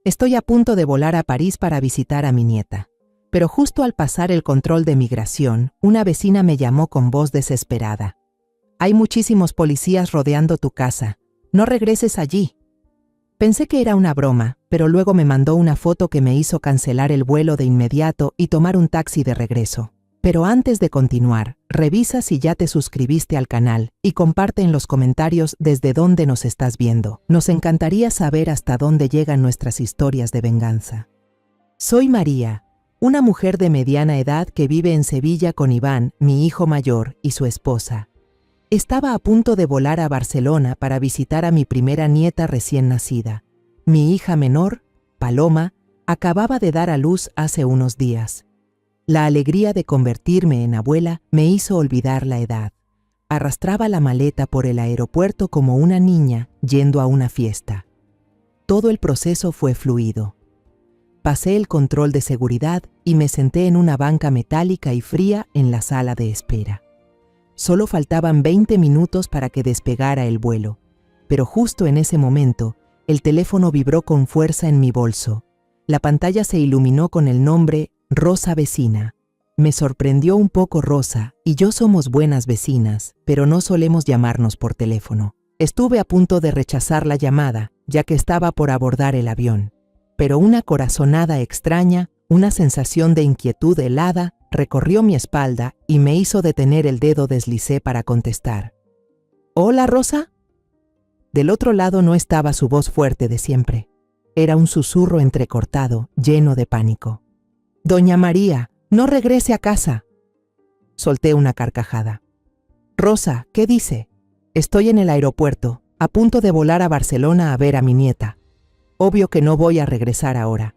Estoy a punto de volar a París para visitar a mi nieta. Pero justo al pasar el control de migración, una vecina me llamó con voz desesperada. Hay muchísimos policías rodeando tu casa. No regreses allí. Pensé que era una broma, pero luego me mandó una foto que me hizo cancelar el vuelo de inmediato y tomar un taxi de regreso. Pero antes de continuar, revisa si ya te suscribiste al canal y comparte en los comentarios desde dónde nos estás viendo. Nos encantaría saber hasta dónde llegan nuestras historias de venganza. Soy María, una mujer de mediana edad que vive en Sevilla con Iván, mi hijo mayor, y su esposa. Estaba a punto de volar a Barcelona para visitar a mi primera nieta recién nacida. Mi hija menor, Paloma, acababa de dar a luz hace unos días. La alegría de convertirme en abuela me hizo olvidar la edad. Arrastraba la maleta por el aeropuerto como una niña yendo a una fiesta. Todo el proceso fue fluido. Pasé el control de seguridad y me senté en una banca metálica y fría en la sala de espera. Solo faltaban 20 minutos para que despegara el vuelo, pero justo en ese momento, el teléfono vibró con fuerza en mi bolso. La pantalla se iluminó con el nombre Rosa Vecina. Me sorprendió un poco Rosa, y yo somos buenas vecinas, pero no solemos llamarnos por teléfono. Estuve a punto de rechazar la llamada, ya que estaba por abordar el avión. Pero una corazonada extraña, una sensación de inquietud helada, recorrió mi espalda y me hizo detener el dedo deslicé para contestar. ¿Hola, Rosa? Del otro lado no estaba su voz fuerte de siempre. Era un susurro entrecortado, lleno de pánico. Doña María, no regrese a casa. Solté una carcajada. Rosa, ¿qué dice? Estoy en el aeropuerto, a punto de volar a Barcelona a ver a mi nieta. Obvio que no voy a regresar ahora.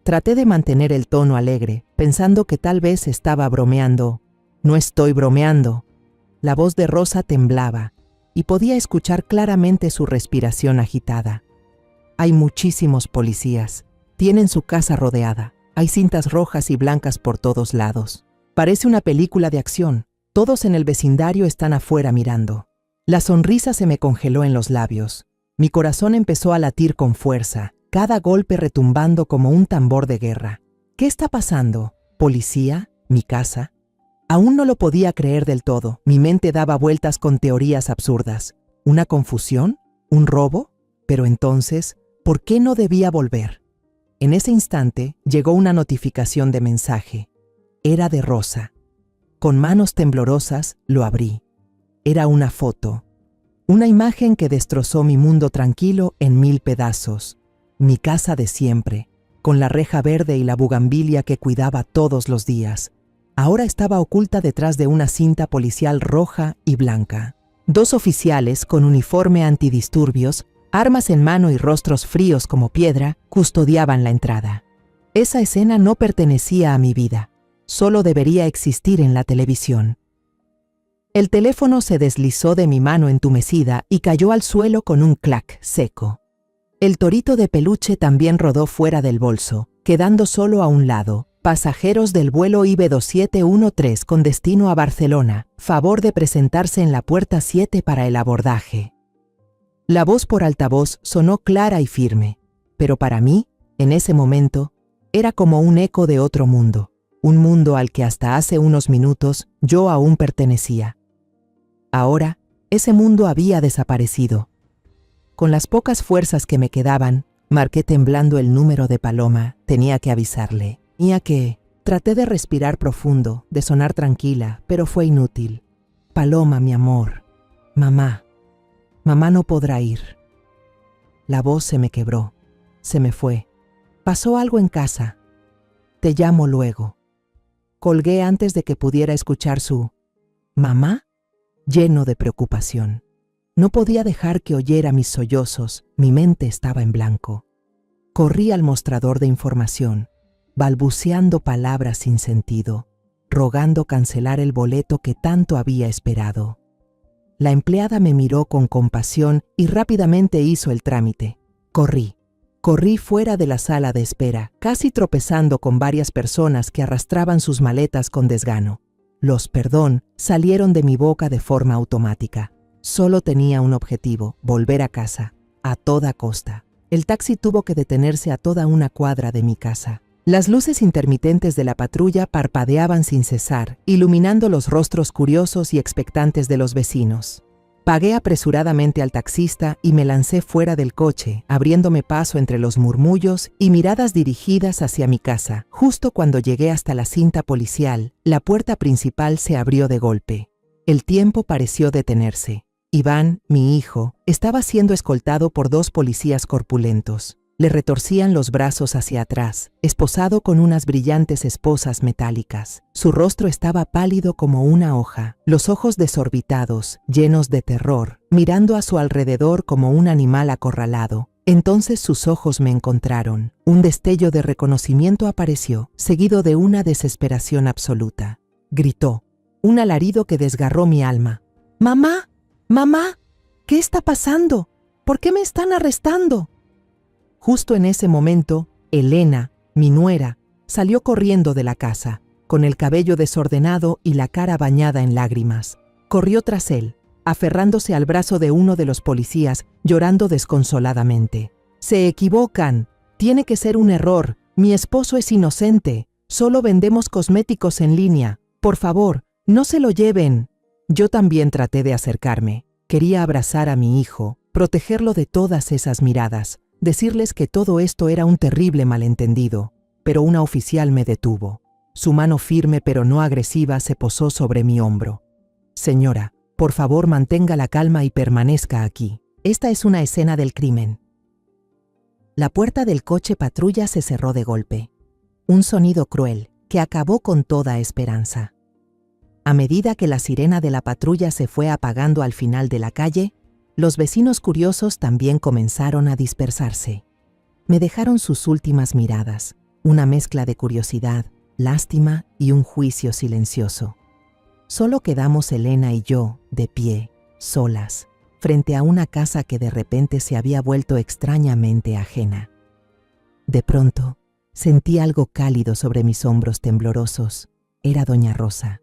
Traté de mantener el tono alegre, pensando que tal vez estaba bromeando. No estoy bromeando. La voz de Rosa temblaba, y podía escuchar claramente su respiración agitada. Hay muchísimos policías. Tienen su casa rodeada. Hay cintas rojas y blancas por todos lados. Parece una película de acción. Todos en el vecindario están afuera mirando. La sonrisa se me congeló en los labios. Mi corazón empezó a latir con fuerza, cada golpe retumbando como un tambor de guerra. ¿Qué está pasando? ¿Policía? ¿Mi casa? Aún no lo podía creer del todo. Mi mente daba vueltas con teorías absurdas. ¿Una confusión? ¿Un robo? Pero entonces, ¿por qué no debía volver? En ese instante llegó una notificación de mensaje. Era de Rosa. Con manos temblorosas lo abrí. Era una foto. Una imagen que destrozó mi mundo tranquilo en 1000 pedazos. Mi casa de siempre, con la reja verde y la bugambilia que cuidaba todos los días. Ahora estaba oculta detrás de una cinta policial roja y blanca. 2 oficiales con uniforme antidisturbios, armas en mano y rostros fríos como piedra, custodiaban la entrada. Esa escena no pertenecía a mi vida. Solo debería existir en la televisión. El teléfono se deslizó de mi mano entumecida y cayó al suelo con un clac seco. El torito de peluche también rodó fuera del bolso, quedando solo a un lado. Pasajeros del vuelo IB 2713 con destino a Barcelona, favor de presentarse en la puerta 7 para el abordaje. La voz por altavoz sonó clara y firme, pero para mí, en ese momento, era como un eco de otro mundo, un mundo al que hasta hace unos minutos yo aún pertenecía. Ahora, ese mundo había desaparecido. Con las pocas fuerzas que me quedaban, marqué temblando el número de Paloma. Tenía que avisarle. Traté de respirar profundo, de sonar tranquila, pero fue inútil. Paloma, mi amor. Mamá. Mamá no podrá ir. La voz se me quebró. Se me fue. Pasó algo en casa. Te llamo luego. Colgué antes de que pudiera escuchar su ¿mamá? Lleno de preocupación. No podía dejar que oyera mis sollozos, mi mente estaba en blanco. Corrí al mostrador de información, balbuceando palabras sin sentido, rogando cancelar el boleto que tanto había esperado. La empleada me miró con compasión y rápidamente hizo el trámite. Corrí fuera de la sala de espera, casi tropezando con varias personas que arrastraban sus maletas con desgano. Los perdón salieron de mi boca de forma automática. Solo tenía un objetivo, volver a casa, a toda costa. El taxi tuvo que detenerse a toda una cuadra de mi casa. Las luces intermitentes de la patrulla parpadeaban sin cesar, iluminando los rostros curiosos y expectantes de los vecinos. Pagué apresuradamente al taxista y me lancé fuera del coche, abriéndome paso entre los murmullos y miradas dirigidas hacia mi casa. Justo cuando llegué hasta la cinta policial, la puerta principal se abrió de golpe. El tiempo pareció detenerse. Iván, mi hijo, estaba siendo escoltado por 2 policías corpulentos. Le retorcían los brazos hacia atrás, esposado con unas brillantes esposas metálicas. Su rostro estaba pálido como una hoja, los ojos desorbitados, llenos de terror, mirando a su alrededor como un animal acorralado. Entonces sus ojos me encontraron. Un destello de reconocimiento apareció, seguido de una desesperación absoluta. Gritó, un alarido que desgarró mi alma. ¡Mamá! ¡Mamá! ¿Qué está pasando? ¿Por qué me están arrestando? Justo en ese momento, Elena, mi nuera, salió corriendo de la casa, con el cabello desordenado y la cara bañada en lágrimas. Corrió tras él, aferrándose al brazo de uno de los policías, llorando desconsoladamente. «Se equivocan. Tiene que ser un error. Mi esposo es inocente. Solo vendemos cosméticos en línea. Por favor, no se lo lleven». Yo también traté de acercarme. Quería abrazar a mi hijo, protegerlo de todas esas miradas, decirles que todo esto era un terrible malentendido, pero una oficial me detuvo. Su mano firme pero no agresiva se posó sobre mi hombro. «Señora, por favor mantenga la calma y permanezca aquí. Esta es una escena del crimen». La puerta del coche patrulla se cerró de golpe. Un sonido cruel que acabó con toda esperanza. A medida que la sirena de la patrulla se fue apagando al final de la calle, los vecinos curiosos también comenzaron a dispersarse. Me dejaron sus últimas miradas, una mezcla de curiosidad, lástima y un juicio silencioso. Solo quedamos Elena y yo, de pie, solas, frente a una casa que de repente se había vuelto extrañamente ajena. De pronto, sentí algo cálido sobre mis hombros temblorosos. Era doña Rosa.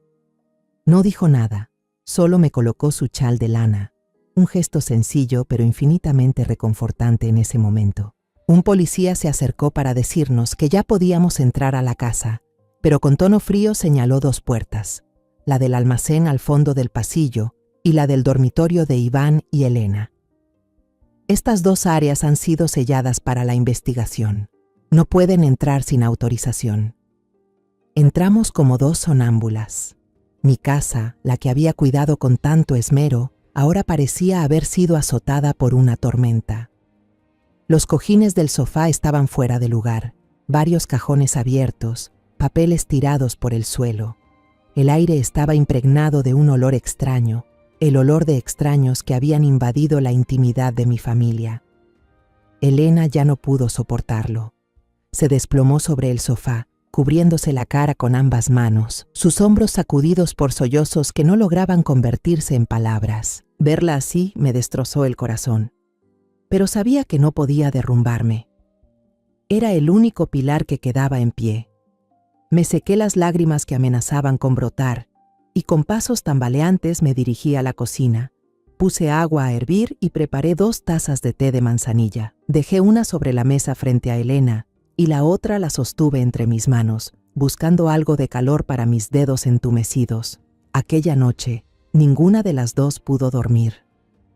No dijo nada, solo me colocó su chal de lana, un gesto sencillo pero infinitamente reconfortante en ese momento. Un policía se acercó para decirnos que ya podíamos entrar a la casa, pero con tono frío señaló 2 puertas, la del almacén al fondo del pasillo y la del dormitorio de Iván y Elena. Estas 2 áreas han sido selladas para la investigación. No pueden entrar sin autorización. Entramos como 2 sonámbulas. Mi casa, la que había cuidado con tanto esmero, ahora parecía haber sido azotada por una tormenta. Los cojines del sofá estaban fuera de lugar, varios cajones abiertos, papeles tirados por el suelo. El aire estaba impregnado de un olor extraño, el olor de extraños que habían invadido la intimidad de mi familia. Elena ya no pudo soportarlo. Se desplomó sobre el sofá, cubriéndose la cara con ambas manos, sus hombros sacudidos por sollozos que no lograban convertirse en palabras. Verla así me destrozó el corazón. Pero sabía que no podía derrumbarme. Era el único pilar que quedaba en pie. Me sequé las lágrimas que amenazaban con brotar, y con pasos tambaleantes me dirigí a la cocina. Puse agua a hervir y preparé 2 tazas de té de manzanilla. Dejé una sobre la mesa frente a Elena, y la otra la sostuve entre mis manos, buscando algo de calor para mis dedos entumecidos. Aquella noche, ninguna de las 2 pudo dormir.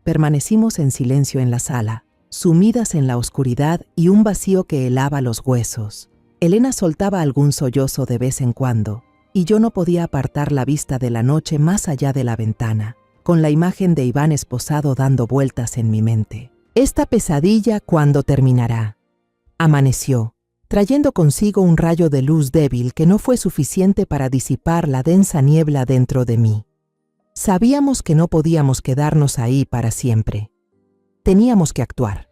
Permanecimos en silencio en la sala, sumidas en la oscuridad y un vacío que helaba los huesos. Elena soltaba algún sollozo de vez en cuando, y yo no podía apartar la vista de la noche más allá de la ventana, con la imagen de Iván esposado dando vueltas en mi mente. Esta pesadilla, ¿cuándo terminará? Amaneció, trayendo consigo un rayo de luz débil que no fue suficiente para disipar la densa niebla dentro de mí. Sabíamos que no podíamos quedarnos ahí para siempre. Teníamos que actuar.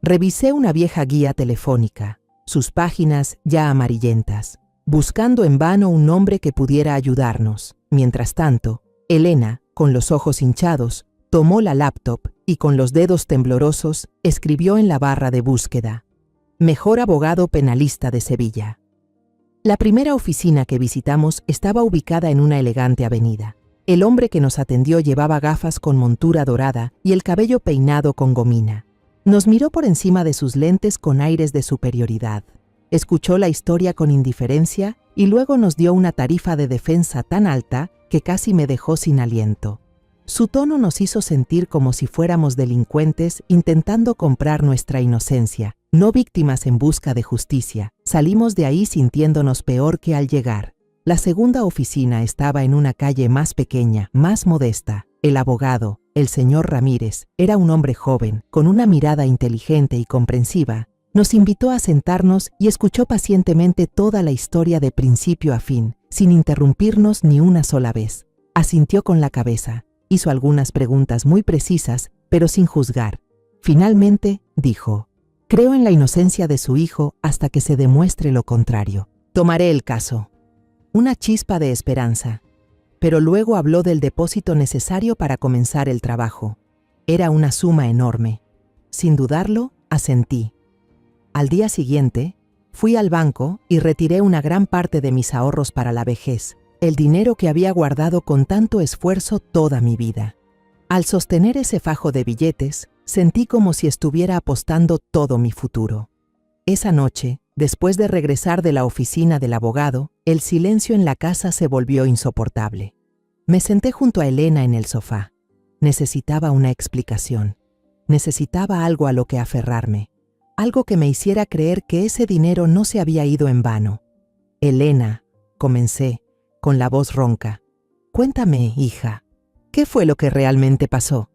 Revisé una vieja guía telefónica, sus páginas ya amarillentas, buscando en vano un nombre que pudiera ayudarnos. Mientras tanto, Elena, con los ojos hinchados, tomó la laptop y con los dedos temblorosos escribió en la barra de búsqueda: «Mejor abogado penalista de Sevilla». La primera oficina que visitamos estaba ubicada en una elegante avenida. El hombre que nos atendió llevaba gafas con montura dorada y el cabello peinado con gomina. Nos miró por encima de sus lentes con aires de superioridad. Escuchó la historia con indiferencia y luego nos dio una tarifa de defensa tan alta que casi me dejó sin aliento. Su tono nos hizo sentir como si fuéramos delincuentes intentando comprar nuestra inocencia, no víctimas en busca de justicia. Salimos de ahí sintiéndonos peor que al llegar. La segunda oficina estaba en una calle más pequeña, más modesta. El abogado, el señor Ramírez, era un hombre joven, con una mirada inteligente y comprensiva. Nos invitó a sentarnos y escuchó pacientemente toda la historia de principio a fin, sin interrumpirnos ni una sola vez. Asintió con la cabeza. Hizo algunas preguntas muy precisas, pero sin juzgar. Finalmente, dijo: «Creo en la inocencia de su hijo hasta que se demuestre lo contrario. Tomaré el caso». Una chispa de esperanza. Pero luego habló del depósito necesario para comenzar el trabajo. Era una suma enorme. Sin dudarlo, asentí. Al día siguiente, fui al banco y retiré una gran parte de mis ahorros para la vejez, el dinero que había guardado con tanto esfuerzo toda mi vida. Al sostener ese fajo de billetes, sentí como si estuviera apostando todo mi futuro. Esa noche, después de regresar de la oficina del abogado, el silencio en la casa se volvió insoportable. Me senté junto a Elena en el sofá. Necesitaba una explicación. Necesitaba algo a lo que aferrarme. Algo que me hiciera creer que ese dinero no se había ido en vano. «Elena», comencé, con la voz ronca. «Cuéntame, hija, ¿qué fue lo que realmente pasó?»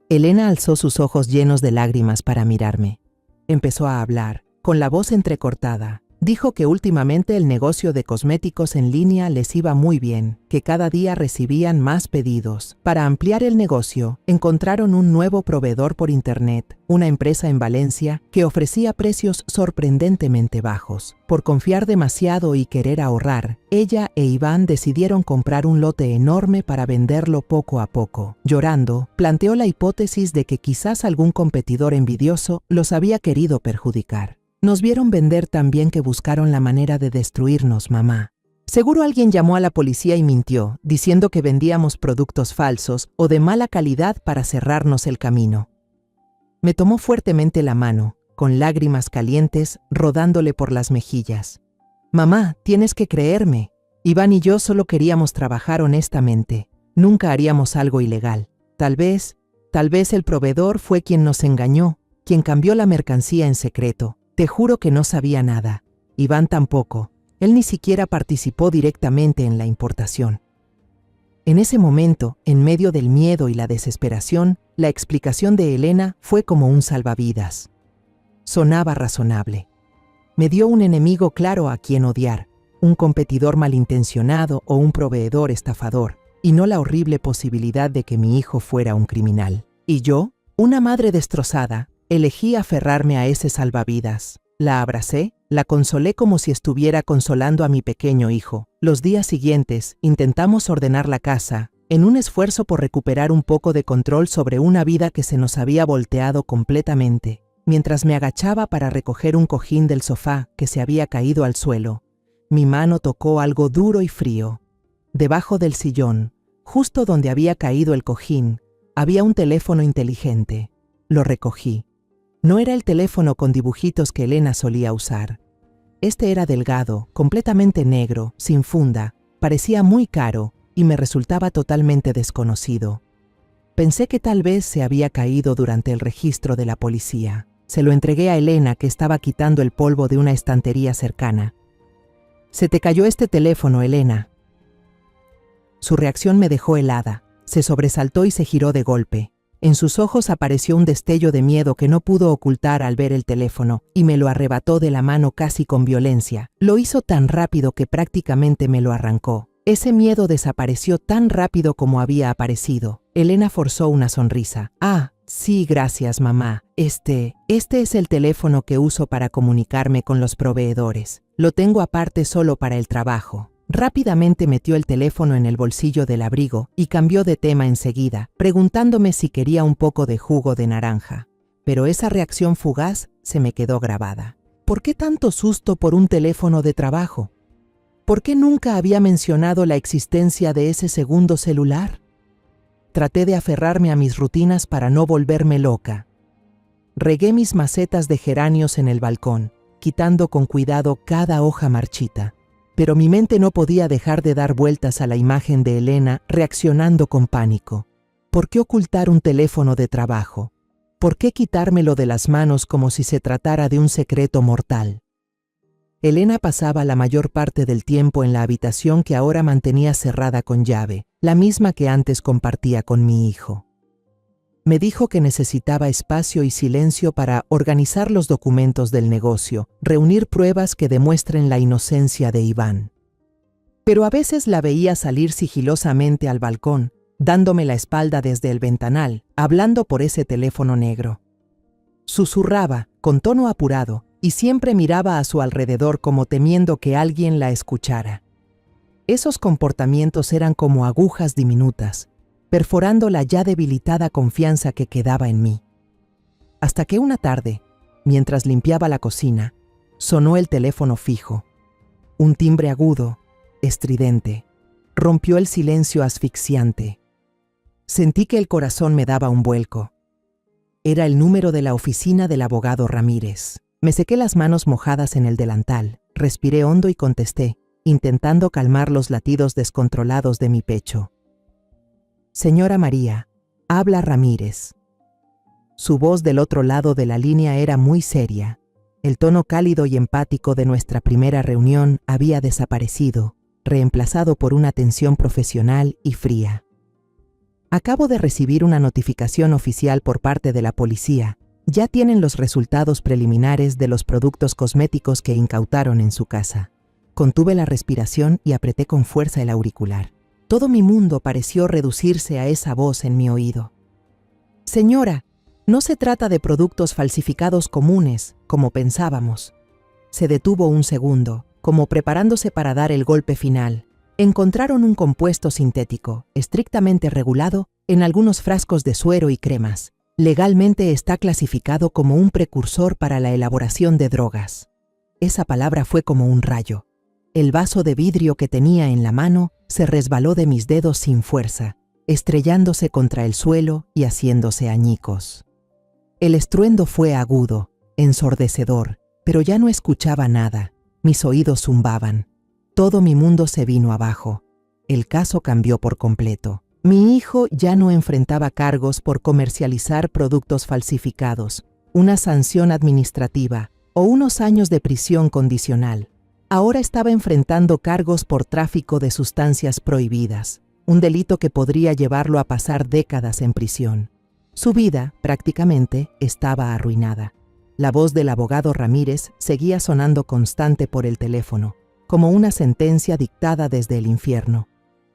Elena alzó sus ojos llenos de lágrimas para mirarme. Empezó a hablar, con la voz entrecortada. Dijo que últimamente el negocio de cosméticos en línea les iba muy bien, que cada día recibían más pedidos. Para ampliar el negocio, encontraron un nuevo proveedor por internet, una empresa en Valencia que ofrecía precios sorprendentemente bajos. Por confiar demasiado y querer ahorrar, ella e Iván decidieron comprar un lote enorme para venderlo poco a poco. Llorando, planteó la hipótesis de que quizás algún competidor envidioso los había querido perjudicar. Nos vieron vender tan bien que buscaron la manera de destruirnos, mamá. Seguro alguien llamó a la policía y mintió, diciendo que vendíamos productos falsos o de mala calidad para cerrarnos el camino. Me tomó fuertemente la mano, con lágrimas calientes rodándole por las mejillas. «Mamá, tienes que creerme. Iván y yo solo queríamos trabajar honestamente. Nunca haríamos algo ilegal. Tal vez el proveedor fue quien nos engañó, quien cambió la mercancía en secreto. Te juro que no sabía nada. Iván tampoco. Él ni siquiera participó directamente en la importación». En ese momento, en medio del miedo y la desesperación, la explicación de Elena fue como un salvavidas. Sonaba razonable. Me dio un enemigo claro a quien odiar, un competidor malintencionado o un proveedor estafador, y no la horrible posibilidad de que mi hijo fuera un criminal. Y yo, una madre destrozada, elegí aferrarme a ese salvavidas. La abracé, la consolé como si estuviera consolando a mi pequeño hijo. Los días siguientes intentamos ordenar la casa, en un esfuerzo por recuperar un poco de control sobre una vida que se nos había volteado completamente. Mientras me agachaba para recoger un cojín del sofá que se había caído al suelo, mi mano tocó algo duro y frío. Debajo del sillón, justo donde había caído el cojín, había un teléfono inteligente. Lo recogí. No era el teléfono con dibujitos que Elena solía usar. Este era delgado, completamente negro, sin funda, parecía muy caro y me resultaba totalmente desconocido. Pensé que tal vez se había caído durante el registro de la policía. Se lo entregué a Elena, que estaba quitando el polvo de una estantería cercana. «Se te cayó este teléfono, Elena». Su reacción me dejó helada. Se sobresaltó y se giró de golpe. En sus ojos apareció un destello de miedo que no pudo ocultar al ver el teléfono, y me lo arrebató de la mano casi con violencia. Lo hizo tan rápido que prácticamente me lo arrancó. Ese miedo desapareció tan rápido como había aparecido. Elena forzó una sonrisa. «Ah, sí, gracias, mamá. Este es el teléfono que uso para comunicarme con los proveedores. Lo tengo aparte solo para el trabajo». Rápidamente metió el teléfono en el bolsillo del abrigo y cambió de tema enseguida, preguntándome si quería un poco de jugo de naranja. Pero esa reacción fugaz se me quedó grabada. ¿Por qué tanto susto por un teléfono de trabajo? ¿Por qué nunca había mencionado la existencia de ese segundo celular? Traté de aferrarme a mis rutinas para no volverme loca. Regué mis macetas de geranios en el balcón, quitando con cuidado cada hoja marchita. Pero mi mente no podía dejar de dar vueltas a la imagen de Elena reaccionando con pánico. ¿Por qué ocultar un teléfono de trabajo? ¿Por qué quitármelo de las manos como si se tratara de un secreto mortal? Elena pasaba la mayor parte del tiempo en la habitación que ahora mantenía cerrada con llave, la misma que antes compartía con mi hijo. Me dijo que necesitaba espacio y silencio para organizar los documentos del negocio, reunir pruebas que demuestren la inocencia de Iván. Pero a veces la veía salir sigilosamente al balcón, dándome la espalda desde el ventanal, hablando por ese teléfono negro. Susurraba, con tono apurado, y siempre miraba a su alrededor como temiendo que alguien la escuchara. Esos comportamientos eran como agujas diminutas, perforando la ya debilitada confianza que quedaba en mí. Hasta que una tarde, mientras limpiaba la cocina, sonó el teléfono fijo. Un timbre agudo, estridente, rompió el silencio asfixiante. Sentí que el corazón me daba un vuelco. Era el número de la oficina del abogado Ramírez. Me sequé las manos mojadas en el delantal, respiré hondo y contesté, intentando calmar los latidos descontrolados de mi pecho. Señora María, habla Ramírez. Su voz del otro lado de la línea era muy seria. El tono cálido y empático de nuestra primera reunión había desaparecido, reemplazado por una tensión profesional y fría. Acabo de recibir una notificación oficial por parte de la policía. Ya tienen los resultados preliminares de los productos cosméticos que incautaron en su casa. Contuve la respiración y apreté con fuerza el auricular. Todo mi mundo pareció reducirse a esa voz en mi oído. Señora, no se trata de productos falsificados comunes, como pensábamos. Se detuvo un segundo, como preparándose para dar el golpe final. Encontraron un compuesto sintético, estrictamente regulado, en algunos frascos de suero y cremas. Legalmente está clasificado como un precursor para la elaboración de drogas. Esa palabra fue como un rayo. El vaso de vidrio que tenía en la mano se resbaló de mis dedos sin fuerza, estrellándose contra el suelo y haciéndose añicos. El estruendo fue agudo, ensordecedor, pero ya no escuchaba nada. Mis oídos zumbaban. Todo mi mundo se vino abajo. El caso cambió por completo. Mi hijo ya no enfrentaba cargos por comercializar productos falsificados, una sanción administrativa o unos años de prisión condicional. Ahora estaba enfrentando cargos por tráfico de sustancias prohibidas, un delito que podría llevarlo a pasar décadas en prisión. Su vida, prácticamente, estaba arruinada. La voz del abogado Ramírez seguía sonando constante por el teléfono, como una sentencia dictada desde el infierno.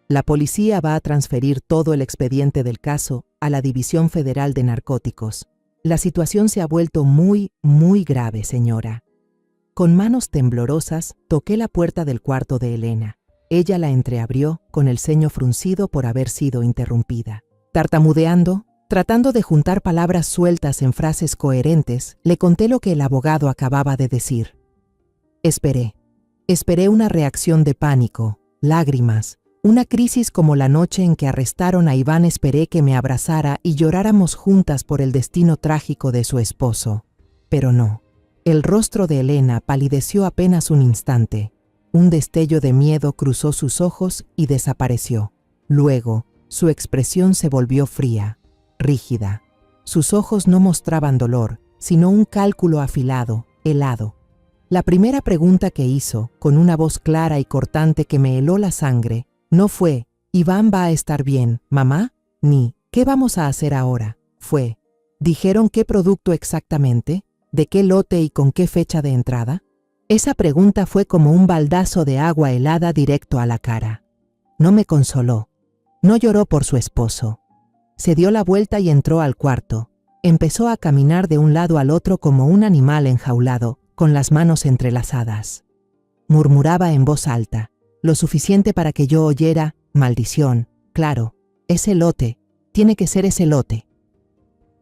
La policía va a transferir todo el expediente del caso a la División Federal de Narcóticos. La situación se ha vuelto muy, muy grave, señora. Con manos temblorosas, toqué la puerta del cuarto de Elena. Ella la entreabrió, con el ceño fruncido por haber sido interrumpida. Tartamudeando, tratando de juntar palabras sueltas en frases coherentes, le conté lo que el abogado acababa de decir. Esperé una reacción de pánico, lágrimas, una crisis como la noche en que arrestaron a Iván. Esperé que me abrazara y lloráramos juntas por el destino trágico de su esposo. Pero no. El rostro de Elena palideció apenas un instante. Un destello de miedo cruzó sus ojos y desapareció. Luego, su expresión se volvió fría, rígida. Sus ojos no mostraban dolor, sino un cálculo afilado, helado. La primera pregunta que hizo, con una voz clara y cortante que me heló la sangre, no fue, «¿Iván va a estar bien, mamá?», ni «¿Qué vamos a hacer ahora?». Fue, «¿Dijeron qué producto exactamente? ¿De qué lote y con qué fecha de entrada?». Esa pregunta fue como un baldazo de agua helada directo a la cara. No me consoló. No lloró por su esposo. Se dio la vuelta y entró al cuarto. Empezó a caminar de un lado al otro como un animal enjaulado, con las manos entrelazadas. Murmuraba en voz alta, lo suficiente para que yo oyera: «Maldición, claro, ese lote, tiene que ser ese lote».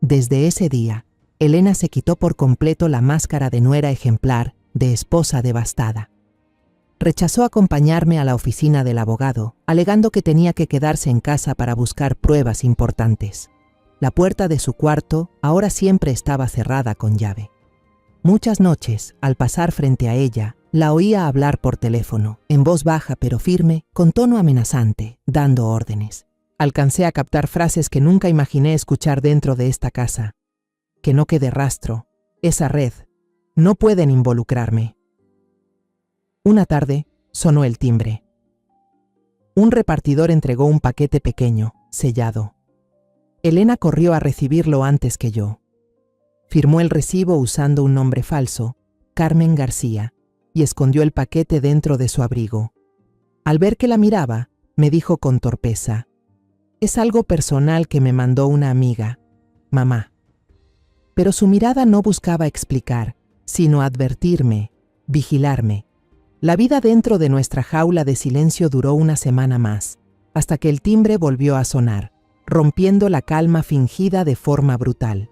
Desde ese día, Elena se quitó por completo la máscara de nuera ejemplar, de esposa devastada. Rechazó acompañarme a la oficina del abogado, alegando que tenía que quedarse en casa para buscar pruebas importantes. La puerta de su cuarto ahora siempre estaba cerrada con llave. Muchas noches, al pasar frente a ella, la oía hablar por teléfono, en voz baja pero firme, con tono amenazante, dando órdenes. Alcancé a captar frases que nunca imaginé escuchar dentro de esta casa. Que no quede rastro. Esa red. No pueden involucrarme. Una tarde, sonó el timbre. Un repartidor entregó un paquete pequeño, sellado. Elena corrió a recibirlo antes que yo. Firmó el recibo usando un nombre falso, Carmen García, y escondió el paquete dentro de su abrigo. Al ver que la miraba, me dijo con torpeza: «Es algo personal que me mandó una amiga, mamá». Pero su mirada no buscaba explicar, sino advertirme, vigilarme. La vida dentro de nuestra jaula de silencio duró una semana más, hasta que el timbre volvió a sonar, rompiendo la calma fingida de forma brutal.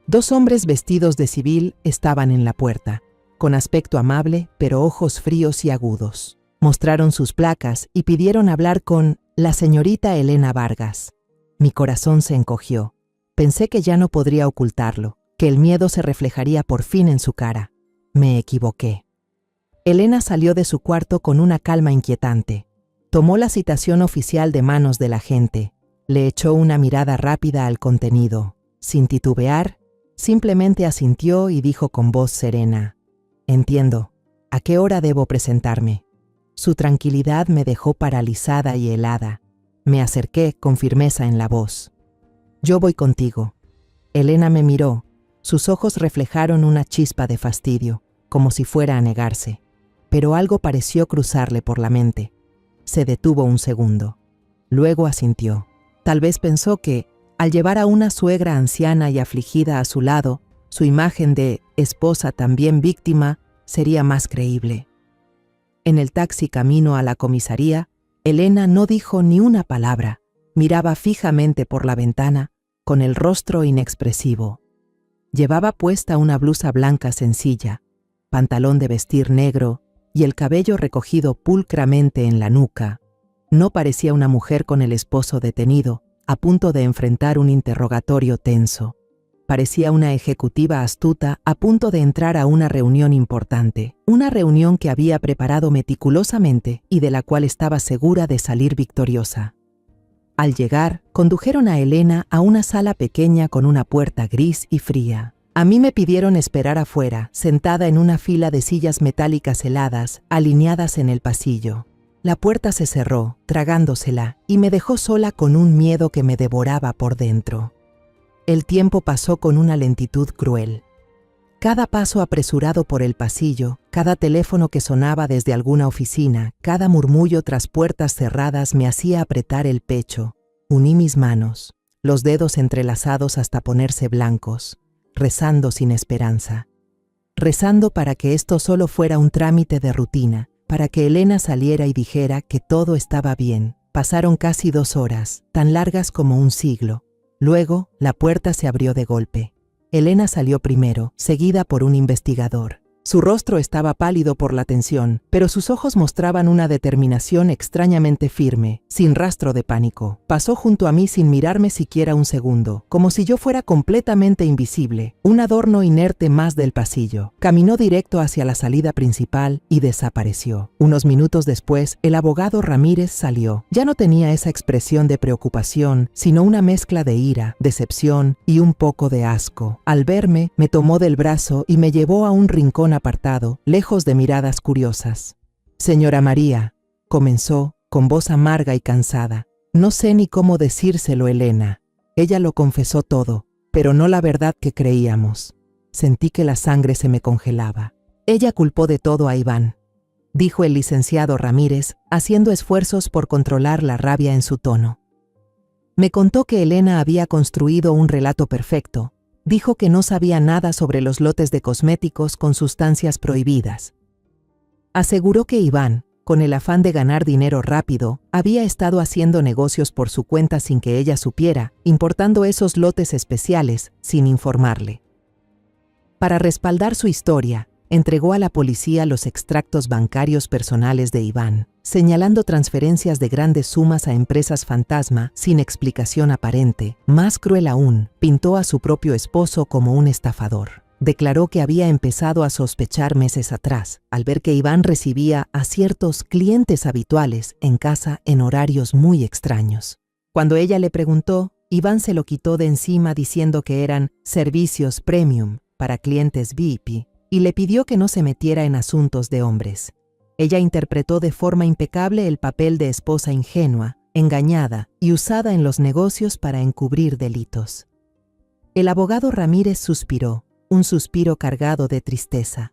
2 hombres vestidos de civil estaban en la puerta, con aspecto amable, pero ojos fríos y agudos. Mostraron sus placas y pidieron hablar con la señorita Elena Vargas. Mi corazón se encogió. Pensé que ya no podría ocultarlo, que el miedo se reflejaría por fin en su cara. Me equivoqué. Elena salió de su cuarto con una calma inquietante. Tomó la citación oficial de manos del agente. Le echó una mirada rápida al contenido. Sin titubear, simplemente asintió y dijo con voz serena: «Entiendo. ¿A qué hora debo presentarme?». Su tranquilidad me dejó paralizada y helada. Me acerqué con firmeza en la voz. «Yo voy contigo». Elena me miró. Sus ojos reflejaron una chispa de fastidio, como si fuera a negarse. Pero algo pareció cruzarle por la mente. Se detuvo un segundo. Luego asintió. Tal vez pensó que, al llevar a una suegra anciana y afligida a su lado, su imagen de esposa también víctima sería más creíble. En el taxi camino a la comisaría, Elena no dijo ni una palabra. Miraba fijamente por la ventana, con el rostro inexpresivo. Llevaba puesta una blusa blanca sencilla, pantalón de vestir negro y el cabello recogido pulcramente en la nuca. No parecía una mujer con el esposo detenido, a punto de enfrentar un interrogatorio tenso. Parecía una ejecutiva astuta a punto de entrar a una reunión importante, una reunión que había preparado meticulosamente y de la cual estaba segura de salir victoriosa. Al llegar, condujeron a Elena a una sala pequeña con una puerta gris y fría. A mí me pidieron esperar afuera, sentada en una fila de sillas metálicas heladas, alineadas en el pasillo. La puerta se cerró, tragándosela, y me dejó sola con un miedo que me devoraba por dentro. El tiempo pasó con una lentitud cruel. Cada paso apresurado por el pasillo, cada teléfono que sonaba desde alguna oficina, cada murmullo tras puertas cerradas me hacía apretar el pecho. Uní mis manos, los dedos entrelazados hasta ponerse blancos, rezando sin esperanza. Rezando para que esto solo fuera un trámite de rutina, para que Elena saliera y dijera que todo estaba bien. Pasaron casi 2 horas, tan largas como un siglo. Luego, la puerta se abrió de golpe. Elena salió primero, seguida por un investigador. Su rostro estaba pálido por la tensión, pero sus ojos mostraban una determinación extrañamente firme, sin rastro de pánico. Pasó junto a mí sin mirarme siquiera un segundo, como si yo fuera completamente invisible, un adorno inerte más del pasillo. Caminó directo hacia la salida principal y desapareció. Unos minutos después, el abogado Ramírez salió. Ya no tenía esa expresión de preocupación, sino una mezcla de ira, decepción y un poco de asco. Al verme, me tomó del brazo y me llevó a un rincón apartado, lejos de miradas curiosas. «Señora María», comenzó, con voz amarga y cansada. «No sé ni cómo decírselo, Elena. Ella lo confesó todo, pero no la verdad que creíamos». Sentí que la sangre se me congelaba. «Ella culpó de todo a Iván», dijo el licenciado Ramírez, haciendo esfuerzos por controlar la rabia en su tono. Me contó que Elena había construido un relato perfecto. Dijo que no sabía nada sobre los lotes de cosméticos con sustancias prohibidas. Aseguró que Iván, con el afán de ganar dinero rápido, había estado haciendo negocios por su cuenta sin que ella supiera, importando esos lotes especiales sin informarle. Para respaldar su historia, Entregó a la policía los extractos bancarios personales de Iván, señalando transferencias de grandes sumas a empresas fantasma sin explicación aparente. Más cruel aún, pintó a su propio esposo como un estafador. Declaró que había empezado a sospechar meses atrás, al ver que Iván recibía a ciertos clientes habituales en casa en horarios muy extraños. Cuando ella le preguntó, Iván se lo quitó de encima diciendo que eran servicios premium para clientes VIP y le pidió que no se metiera en asuntos de hombres. Ella interpretó de forma impecable el papel de esposa ingenua, engañada y usada en los negocios para encubrir delitos. El abogado Ramírez suspiró, un suspiro cargado de tristeza.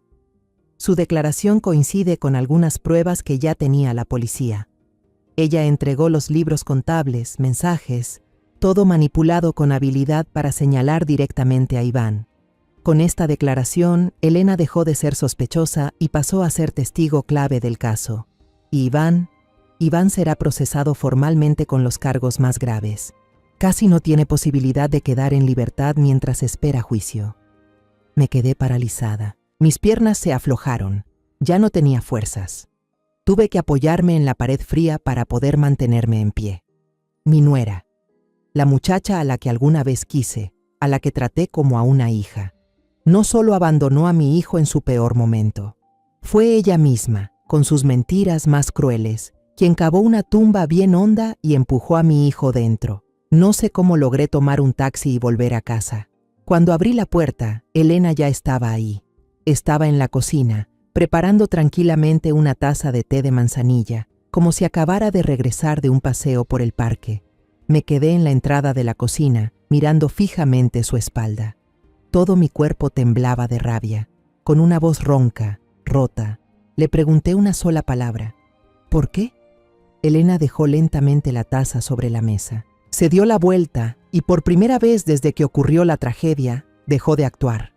Su declaración coincide con algunas pruebas que ya tenía la policía. Ella entregó los libros contables, mensajes, todo manipulado con habilidad para señalar directamente a Iván. Con esta declaración, Elena dejó de ser sospechosa y pasó a ser testigo clave del caso. Y Iván será procesado formalmente con los cargos más graves. Casi no tiene posibilidad de quedar en libertad mientras espera juicio. Me quedé paralizada. Mis piernas se aflojaron. Ya no tenía fuerzas. Tuve que apoyarme en la pared fría para poder mantenerme en pie. Mi nuera, la muchacha a la que alguna vez quise, a la que traté como a una hija, no solo abandonó a mi hijo en su peor momento. Fue ella misma, con sus mentiras más crueles, quien cavó una tumba bien honda y empujó a mi hijo dentro. No sé cómo logré tomar un taxi y volver a casa. Cuando abrí la puerta, Elena ya estaba ahí. Estaba en la cocina, preparando tranquilamente una taza de té de manzanilla, como si acabara de regresar de un paseo por el parque. Me quedé en la entrada de la cocina, mirando fijamente su espalda. Todo mi cuerpo temblaba de rabia. Con una voz ronca, rota, le pregunté una sola palabra. ¿Por qué? Elena dejó lentamente la taza sobre la mesa. Se dio la vuelta y por primera vez desde que ocurrió la tragedia, dejó de actuar.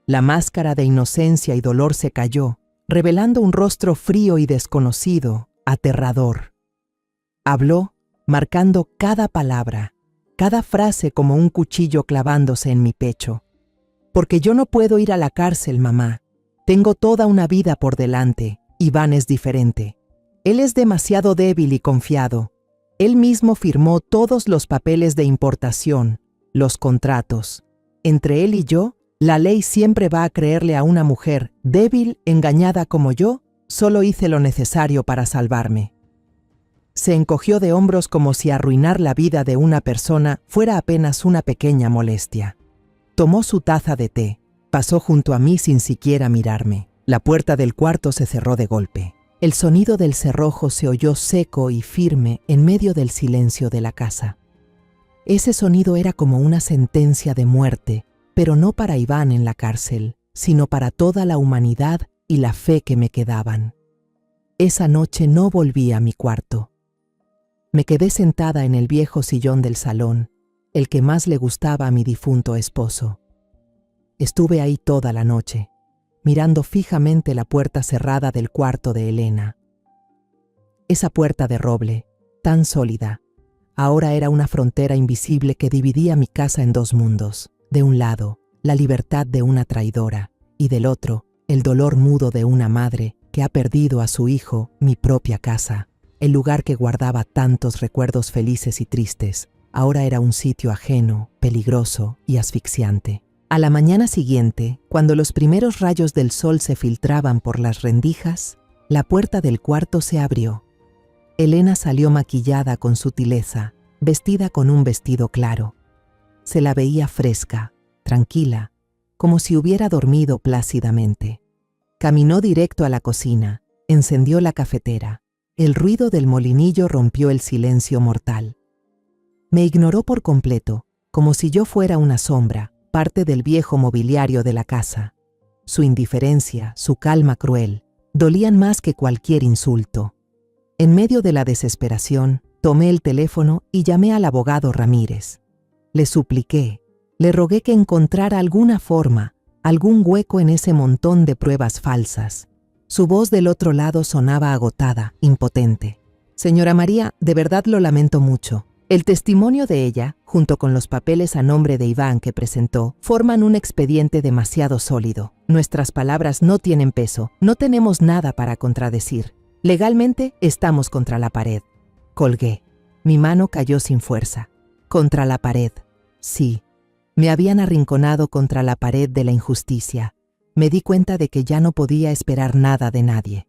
La máscara de inocencia y dolor se cayó, revelando un rostro frío y desconocido, aterrador. Habló, marcando cada palabra, cada frase como un cuchillo clavándose en mi pecho. Porque yo no puedo ir a la cárcel, mamá. Tengo toda una vida por delante. Iván es diferente. Él es demasiado débil y confiado. Él mismo firmó todos los papeles de importación, los contratos. Entre él y yo, la ley siempre va a creerle a una mujer débil, engañada como yo, solo hice lo necesario para salvarme. Se encogió de hombros como si arruinar la vida de una persona fuera apenas una pequeña molestia. Tomó su taza de té, pasó junto a mí sin siquiera mirarme. La puerta del cuarto se cerró de golpe. El sonido del cerrojo se oyó seco y firme en medio del silencio de la casa. Ese sonido era como una sentencia de muerte, pero no para Iván en la cárcel, sino para toda la humanidad y la fe que me quedaban. Esa noche no volví a mi cuarto. Me quedé sentada en el viejo sillón del salón, el que más le gustaba a mi difunto esposo. Estuve ahí toda la noche, mirando fijamente la puerta cerrada del cuarto de Elena. Esa puerta de roble, tan sólida, ahora era una frontera invisible que dividía mi casa en dos mundos. De un lado, la libertad de una traidora, y del otro, el dolor mudo de una madre que ha perdido a su hijo, mi propia casa. El lugar que guardaba tantos recuerdos felices y tristes, ahora era un sitio ajeno, peligroso y asfixiante. A la mañana siguiente, cuando los primeros rayos del sol se filtraban por las rendijas, la puerta del cuarto se abrió. Elena salió maquillada con sutileza, vestida con un vestido claro. Se la veía fresca, tranquila, como si hubiera dormido plácidamente. Caminó directo a la cocina, encendió la cafetera. El ruido del molinillo rompió el silencio mortal. Me ignoró por completo, como si yo fuera una sombra, parte del viejo mobiliario de la casa. Su indiferencia, su calma cruel, dolían más que cualquier insulto. En medio de la desesperación, tomé el teléfono y llamé al abogado Ramírez. Le supliqué, le rogué que encontrara alguna forma, algún hueco en ese montón de pruebas falsas. Su voz del otro lado sonaba agotada, impotente. Señora María, de verdad lo lamento mucho. El testimonio de ella, junto con los papeles a nombre de Iván que presentó, forman un expediente demasiado sólido. Nuestras palabras no tienen peso, no tenemos nada para contradecir. Legalmente estamos contra la pared. Colgué. Mi mano cayó sin fuerza. Contra la pared. Sí. Me habían arrinconado contra la pared de la injusticia. Me di cuenta de que ya no podía esperar nada de nadie.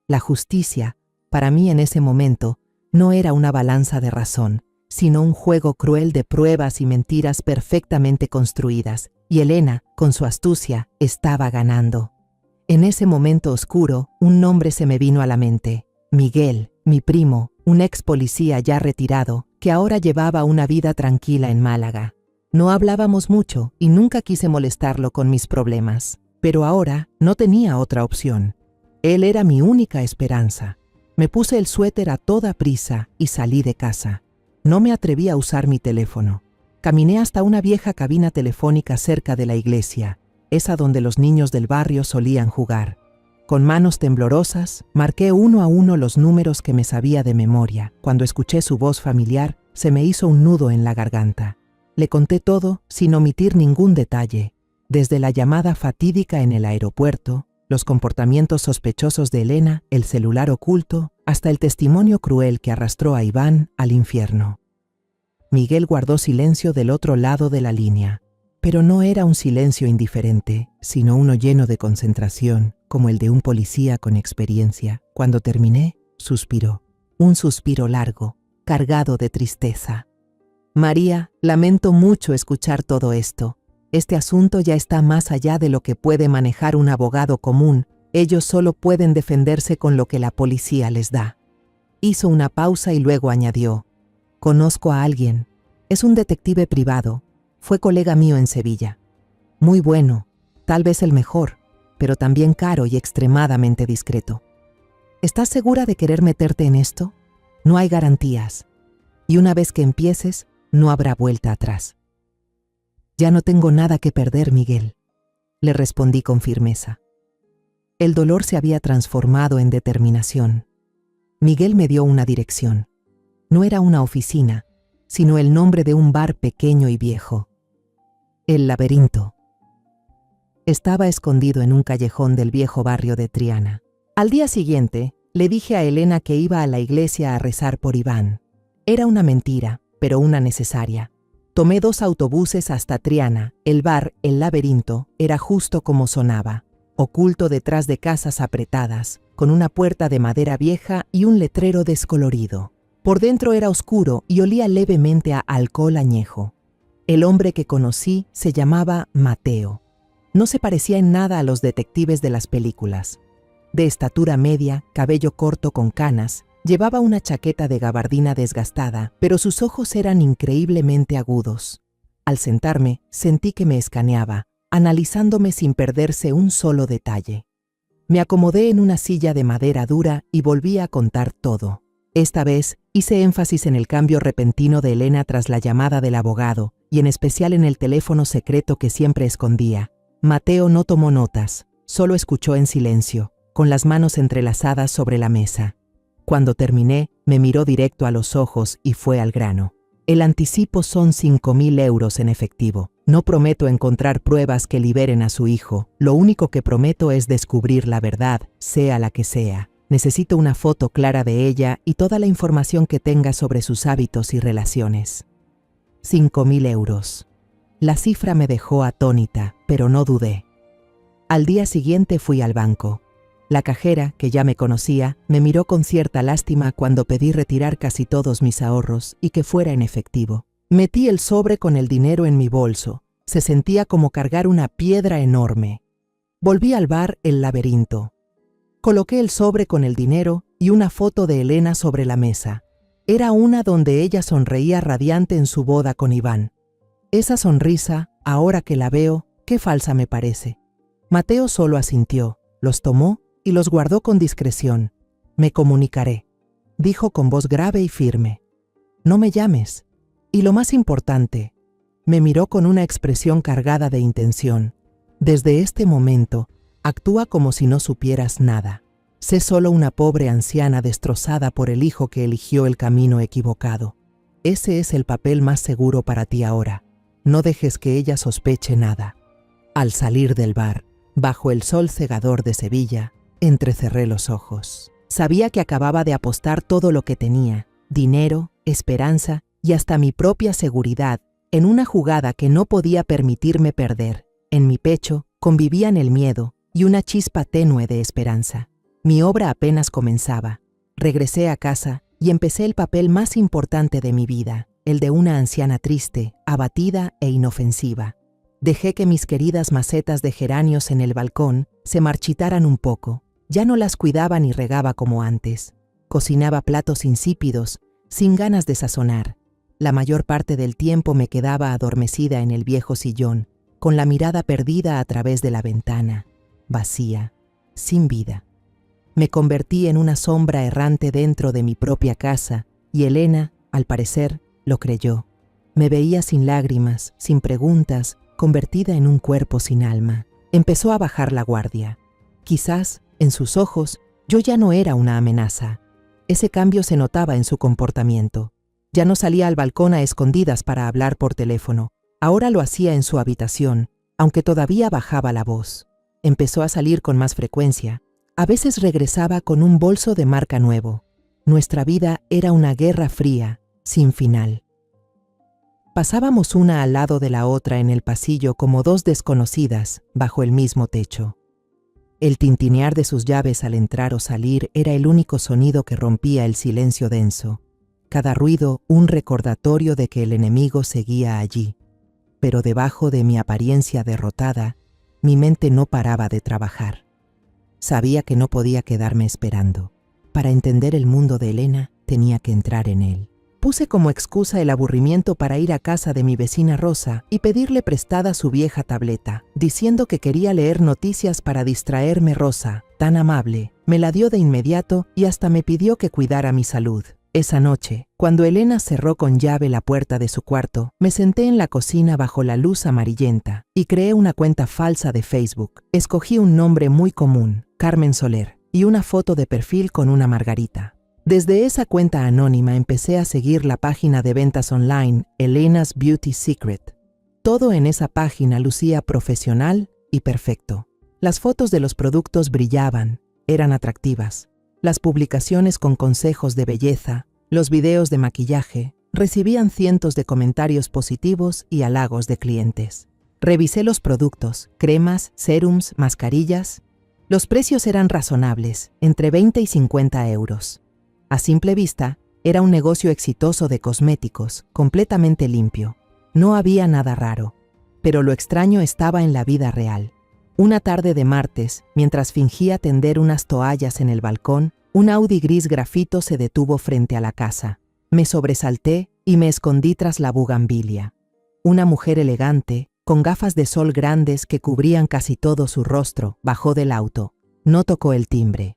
La justicia, para mí en ese momento, no era una balanza de razón, sino un juego cruel de pruebas y mentiras perfectamente construidas, y Elena, con su astucia, estaba ganando. En ese momento oscuro, un nombre se me vino a la mente: Miguel, mi primo, un ex policía ya retirado, que ahora llevaba una vida tranquila en Málaga. No hablábamos mucho y nunca quise molestarlo con mis problemas, pero ahora no tenía otra opción. Él era mi única esperanza. Me puse el suéter a toda prisa y salí de casa. No me atreví a usar mi teléfono. Caminé hasta una vieja cabina telefónica cerca de la iglesia, esa donde los niños del barrio solían jugar. Con manos temblorosas, marqué uno a uno los números que me sabía de memoria. Cuando escuché su voz familiar, se me hizo un nudo en la garganta. Le conté todo sin omitir ningún detalle, desde la llamada fatídica en el aeropuerto, los comportamientos sospechosos de Elena, el celular oculto, hasta el testimonio cruel que arrastró a Iván al infierno. Miguel guardó silencio del otro lado de la línea, pero no era un silencio indiferente, sino uno lleno de concentración, como el de un policía con experiencia. Cuando terminé, suspiró, un suspiro largo, cargado de tristeza. María, lamento mucho escuchar todo esto. Este asunto ya está más allá de lo que puede manejar un abogado común. Ellos solo pueden defenderse con lo que la policía les da. Hizo una pausa y luego añadió: conozco a alguien. Es un detective privado. Fue colega mío en Sevilla. Muy bueno, tal vez el mejor, pero también caro y extremadamente discreto. ¿Estás segura de querer meterte en esto? No hay garantías. Y una vez que empieces, no habrá vuelta atrás. Ya no tengo nada que perder, Miguel, le respondí con firmeza. El dolor se había transformado en determinación. Miguel me dio una dirección. No era una oficina, sino el nombre de un bar pequeño y viejo. El Laberinto. Estaba escondido en un callejón del viejo barrio de Triana. Al día siguiente, le dije a Elena que iba a la iglesia a rezar por Iván. Era una mentira, pero una necesaria. Tomé 2 autobuses hasta Triana. El bar, El Laberinto, era justo como sonaba, oculto detrás de casas apretadas, con una puerta de madera vieja y un letrero descolorido. Por dentro era oscuro y olía levemente a alcohol añejo. El hombre que conocí se llamaba Mateo. No se parecía en nada a los detectives de las películas. De estatura media, cabello corto con canas, llevaba una chaqueta de gabardina desgastada, pero sus ojos eran increíblemente agudos. Al sentarme, sentí que me escaneaba, analizándome sin perderse un solo detalle. Me acomodé en una silla de madera dura y volví a contar todo. Esta vez, hice énfasis en el cambio repentino de Elena tras la llamada del abogado, y en especial en el teléfono secreto que siempre escondía. Mateo no tomó notas, solo escuchó en silencio, con las manos entrelazadas sobre la mesa. Cuando terminé, me miró directo a los ojos y fue al grano. El anticipo son 5.000 euros en efectivo. No prometo encontrar pruebas que liberen a su hijo. Lo único que prometo es descubrir la verdad, sea la que sea. Necesito una foto clara de ella y toda la información que tenga sobre sus hábitos y relaciones. 5.000 euros. La cifra me dejó atónita, pero no dudé. Al día siguiente fui al banco. La cajera, que ya me conocía, me miró con cierta lástima cuando pedí retirar casi todos mis ahorros y que fuera en efectivo. Metí el sobre con el dinero en mi bolso. Se sentía como cargar una piedra enorme. Volví al bar El Laberinto. Coloqué el sobre con el dinero y una foto de Elena sobre la mesa. Era una donde ella sonreía radiante en su boda con Iván. Esa sonrisa, ahora que la veo, qué falsa me parece. Mateo solo asintió, los tomó y los guardó con discreción. Me comunicaré, dijo con voz grave y firme. No me llames. Y lo más importante, me miró con una expresión cargada de intención. Desde este momento, actúa como si no supieras nada. Sé solo una pobre anciana destrozada por el hijo que eligió el camino equivocado. Ese es el papel más seguro para ti ahora. No dejes que ella sospeche nada. Al salir del bar, bajo el sol cegador de Sevilla, entrecerré los ojos. Sabía que acababa de apostar todo lo que tenía, dinero, esperanza y hasta mi propia seguridad, en una jugada que no podía permitirme perder. En mi pecho convivían el miedo y una chispa tenue de esperanza. Mi obra apenas comenzaba. Regresé a casa y empecé el papel más importante de mi vida, el de una anciana triste, abatida e inofensiva. Dejé que mis queridas macetas de geranios en el balcón se marchitaran un poco. Ya no las cuidaba ni regaba como antes. Cocinaba platos insípidos, sin ganas de sazonar. La mayor parte del tiempo me quedaba adormecida en el viejo sillón, con la mirada perdida a través de la ventana, vacía, sin vida. Me convertí en una sombra errante dentro de mi propia casa, y Elena, al parecer, lo creyó. Me veía sin lágrimas, sin preguntas, convertida en un cuerpo sin alma. Empezó a bajar la guardia. Quizás, en sus ojos, yo ya no era una amenaza. Ese cambio se notaba en su comportamiento. Ya no salía al balcón a escondidas para hablar por teléfono. Ahora lo hacía en su habitación, aunque todavía bajaba la voz. Empezó a salir con más frecuencia. A veces regresaba con un bolso de marca nuevo. Nuestra vida era una guerra fría, sin final. Pasábamos una al lado de la otra en el pasillo como dos desconocidas, bajo el mismo techo. El tintinear de sus llaves al entrar o salir era el único sonido que rompía el silencio denso. Cada ruido un recordatorio de que el enemigo seguía allí. Pero debajo de mi apariencia derrotada, mi mente no paraba de trabajar. Sabía que no podía quedarme esperando. Para entender el mundo de Elena, tenía que entrar en él. Puse como excusa el aburrimiento para ir a casa de mi vecina Rosa y pedirle prestada su vieja tableta, diciendo que quería leer noticias para distraerme. Rosa, tan amable, me la dio de inmediato y hasta me pidió que cuidara mi salud. Esa noche, cuando Elena cerró con llave la puerta de su cuarto, me senté en la cocina bajo la luz amarillenta y creé una cuenta falsa de Facebook. Escogí un nombre muy común, Carmen Soler, y una foto de perfil con una margarita. Desde esa cuenta anónima empecé a seguir la página de ventas online, Elena's Beauty Secret. Todo en esa página lucía profesional y perfecto. Las fotos de los productos brillaban, eran atractivas. Las publicaciones con consejos de belleza, los videos de maquillaje, recibían cientos de comentarios positivos y halagos de clientes. Revisé los productos, cremas, serums, mascarillas. Los precios eran razonables, entre 20 y 50 euros. A simple vista, era un negocio exitoso de cosméticos, completamente limpio. No había nada raro, pero lo extraño estaba en la vida real. Una tarde de martes, mientras fingía tender unas toallas en el balcón, un Audi gris grafito se detuvo frente a la casa. Me sobresalté y me escondí tras la bugambilia. Una mujer elegante, con gafas de sol grandes que cubrían casi todo su rostro, bajó del auto. No tocó el timbre.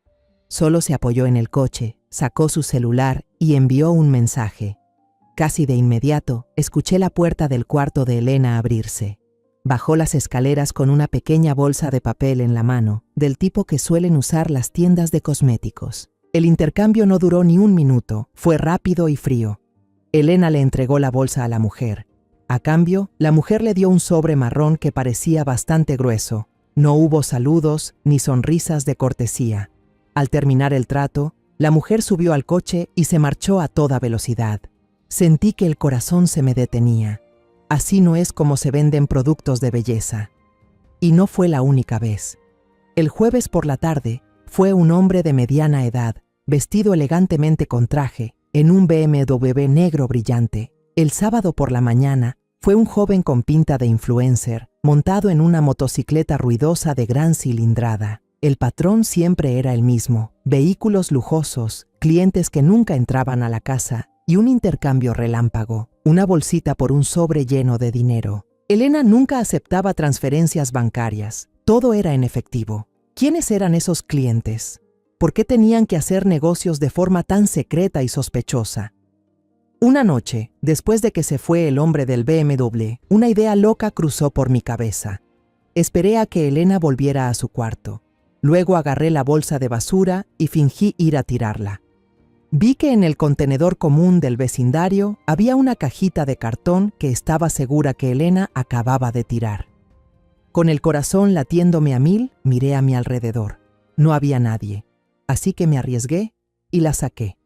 Solo se apoyó en el coche, sacó su celular y envió un mensaje. Casi de inmediato, escuché la puerta del cuarto de Elena abrirse. Bajó las escaleras con una pequeña bolsa de papel en la mano, del tipo que suelen usar las tiendas de cosméticos. El intercambio no duró ni un minuto, fue rápido y frío. Elena le entregó la bolsa a la mujer. A cambio, la mujer le dio un sobre marrón que parecía bastante grueso. No hubo saludos ni sonrisas de cortesía. Al terminar el trato, la mujer subió al coche y se marchó a toda velocidad. Sentí que el corazón se me detenía. Así no es como se venden productos de belleza. Y no fue la única vez. El jueves por la tarde fue un hombre de mediana edad, vestido elegantemente con traje, en un BMW negro brillante. El sábado por la mañana fue un joven con pinta de influencer, montado en una motocicleta ruidosa de gran cilindrada. El patrón siempre era el mismo: vehículos lujosos, clientes que nunca entraban a la casa y un intercambio relámpago, una bolsita por un sobre lleno de dinero. Elena nunca aceptaba transferencias bancarias, todo era en efectivo. ¿Quiénes eran esos clientes? ¿Por qué tenían que hacer negocios de forma tan secreta y sospechosa? Una noche, después de que se fue el hombre del BMW, una idea loca cruzó por mi cabeza. Esperé a que Elena volviera a su cuarto. Luego agarré la bolsa de basura y fingí ir a tirarla. Vi que en el contenedor común del vecindario había una cajita de cartón que estaba segura que Elena acababa de tirar. Con el corazón latiéndome a 1000, miré a mi alrededor. No había nadie, así que me arriesgué y la saqué.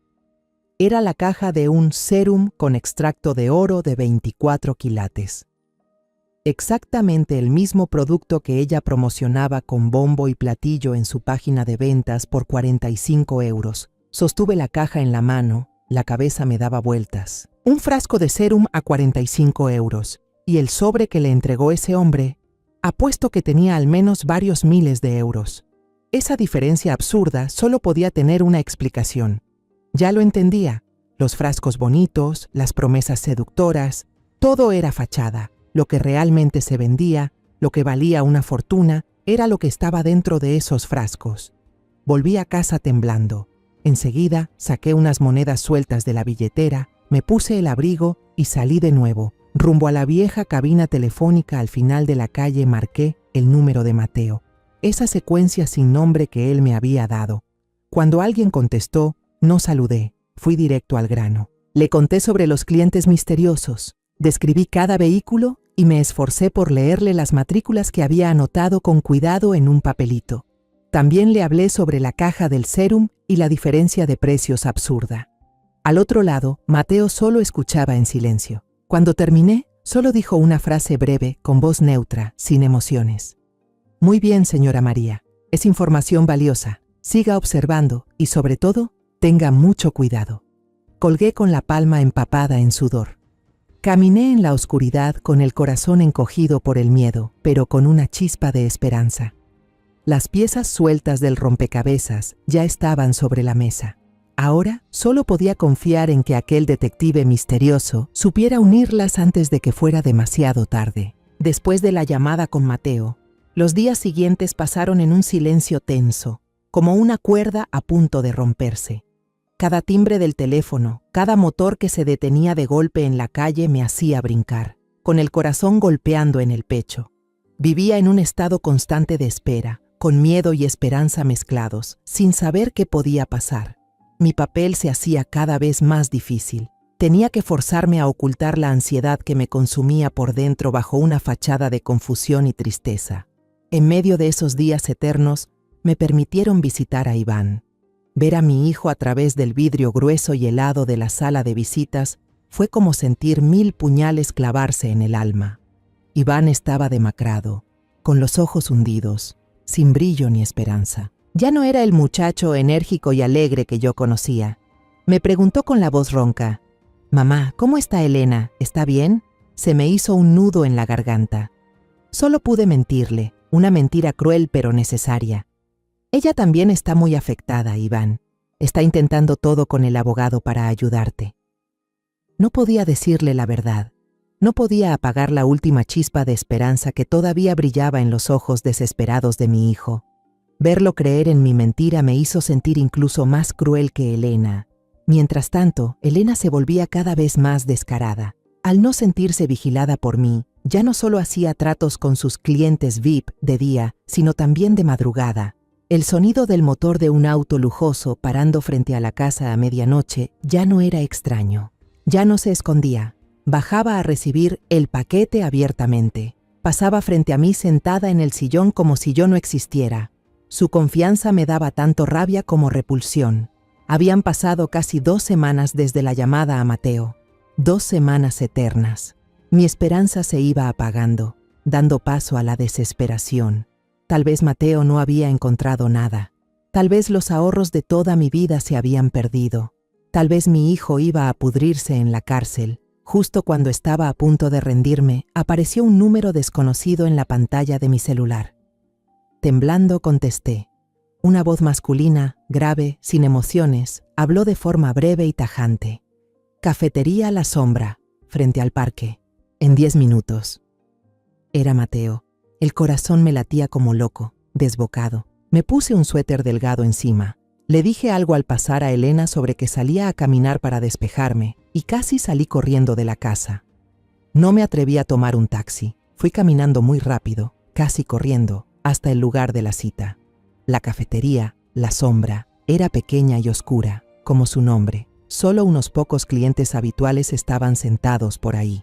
Era la caja de un sérum con extracto de oro de 24 quilates. Exactamente el mismo producto que ella promocionaba con bombo y platillo en su página de ventas por 45 euros. Sostuve la caja en la mano, la cabeza me daba vueltas. Un frasco de sérum a 45 euros y el sobre que le entregó ese hombre, apuesto que tenía al menos varios miles de euros. Esa diferencia absurda solo podía tener una explicación. Ya lo entendía. Los frascos bonitos, las promesas seductoras, todo era fachada. Lo que realmente se vendía, lo que valía una fortuna, era lo que estaba dentro de esos frascos. Volví a casa temblando. Enseguida saqué unas monedas sueltas de la billetera, me puse el abrigo y salí de nuevo. Rumbo a la vieja cabina telefónica al final de la calle marqué el número de Mateo. Esa secuencia sin nombre que él me había dado. Cuando alguien contestó, no saludé, fui directo al grano. Le conté sobre los clientes misteriosos, describí cada vehículo y me esforcé por leerle las matrículas que había anotado con cuidado en un papelito. También le hablé sobre la caja del sérum y la diferencia de precios absurda. Al otro lado, Mateo solo escuchaba en silencio. Cuando terminé, solo dijo una frase breve, con voz neutra, sin emociones. Muy bien, señora María. Es información valiosa. Siga observando y, sobre todo, tenga mucho cuidado. Colgué con la palma empapada en sudor. Caminé en la oscuridad con el corazón encogido por el miedo, pero con una chispa de esperanza. Las piezas sueltas del rompecabezas ya estaban sobre la mesa. Ahora solo podía confiar en que aquel detective misterioso supiera unirlas antes de que fuera demasiado tarde. Después de la llamada con Mateo, los días siguientes pasaron en un silencio tenso, como una cuerda a punto de romperse. Cada timbre del teléfono, cada motor que se detenía de golpe en la calle me hacía brincar, con el corazón golpeando en el pecho. Vivía en un estado constante de espera, con miedo y esperanza mezclados, sin saber qué podía pasar. Mi papel se hacía cada vez más difícil. Tenía que forzarme a ocultar la ansiedad que me consumía por dentro bajo una fachada de confusión y tristeza. En medio de esos días eternos, me permitieron visitar a Iván. Ver a mi hijo a través del vidrio grueso y helado de la sala de visitas fue como sentir 1000 puñales clavarse en el alma. Iván estaba demacrado, con los ojos hundidos, sin brillo ni esperanza. Ya no era el muchacho enérgico y alegre que yo conocía. Me preguntó con la voz ronca: «Mamá, ¿cómo está Elena? ¿Está bien?». Se me hizo un nudo en la garganta. Solo pude mentirle, una mentira cruel pero necesaria. Ella también está muy afectada, Iván. Está intentando todo con el abogado para ayudarte. No podía decirle la verdad. No podía apagar la última chispa de esperanza que todavía brillaba en los ojos desesperados de mi hijo. Verlo creer en mi mentira me hizo sentir incluso más cruel que Elena. Mientras tanto, Elena se volvía cada vez más descarada. Al no sentirse vigilada por mí, ya no solo hacía tratos con sus clientes VIP de día, sino también de madrugada. El sonido del motor de un auto lujoso parando frente a la casa a medianoche ya no era extraño. Ya no se escondía. Bajaba a recibir el paquete abiertamente. Pasaba frente a mí sentada en el sillón como si yo no existiera. Su confianza me daba tanto rabia como repulsión. Habían pasado casi 2 semanas desde la llamada a Mateo. 2 semanas eternas. Mi esperanza se iba apagando, dando paso a la desesperación. Tal vez Mateo no había encontrado nada. Tal vez los ahorros de toda mi vida se habían perdido. Tal vez mi hijo iba a pudrirse en la cárcel. Justo cuando estaba a punto de rendirme, apareció un número desconocido en la pantalla de mi celular. Temblando contesté. Una voz masculina, grave, sin emociones, habló de forma breve y tajante. Cafetería La Sombra, frente al parque. En 10 minutos. Era Mateo. El corazón me latía como loco, desbocado. Me puse un suéter delgado encima. Le dije algo al pasar a Elena sobre que salía a caminar para despejarme y casi salí corriendo de la casa. No me atreví a tomar un taxi. Fui caminando muy rápido, casi corriendo, hasta el lugar de la cita. La cafetería, La Sombra, era pequeña y oscura. como su nombre. Solo unos pocos clientes habituales estaban sentados por ahí.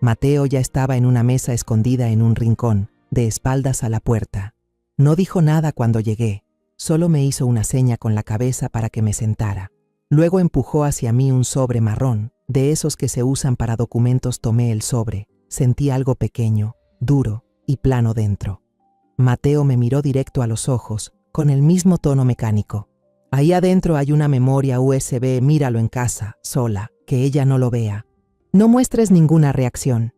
Mateo ya estaba en una mesa escondida en un rincón, de espaldas a la puerta. No dijo nada cuando llegué, solo me hizo una seña con la cabeza para que me sentara. Luego empujó hacia mí un sobre marrón, de esos que se usan para documentos. Tomé el sobre, sentí algo pequeño, duro y plano dentro. Mateo me miró directo a los ojos, con el mismo tono mecánico. Ahí adentro hay una memoria USB, míralo en casa, sola, que ella no lo vea. No muestres ninguna reacción.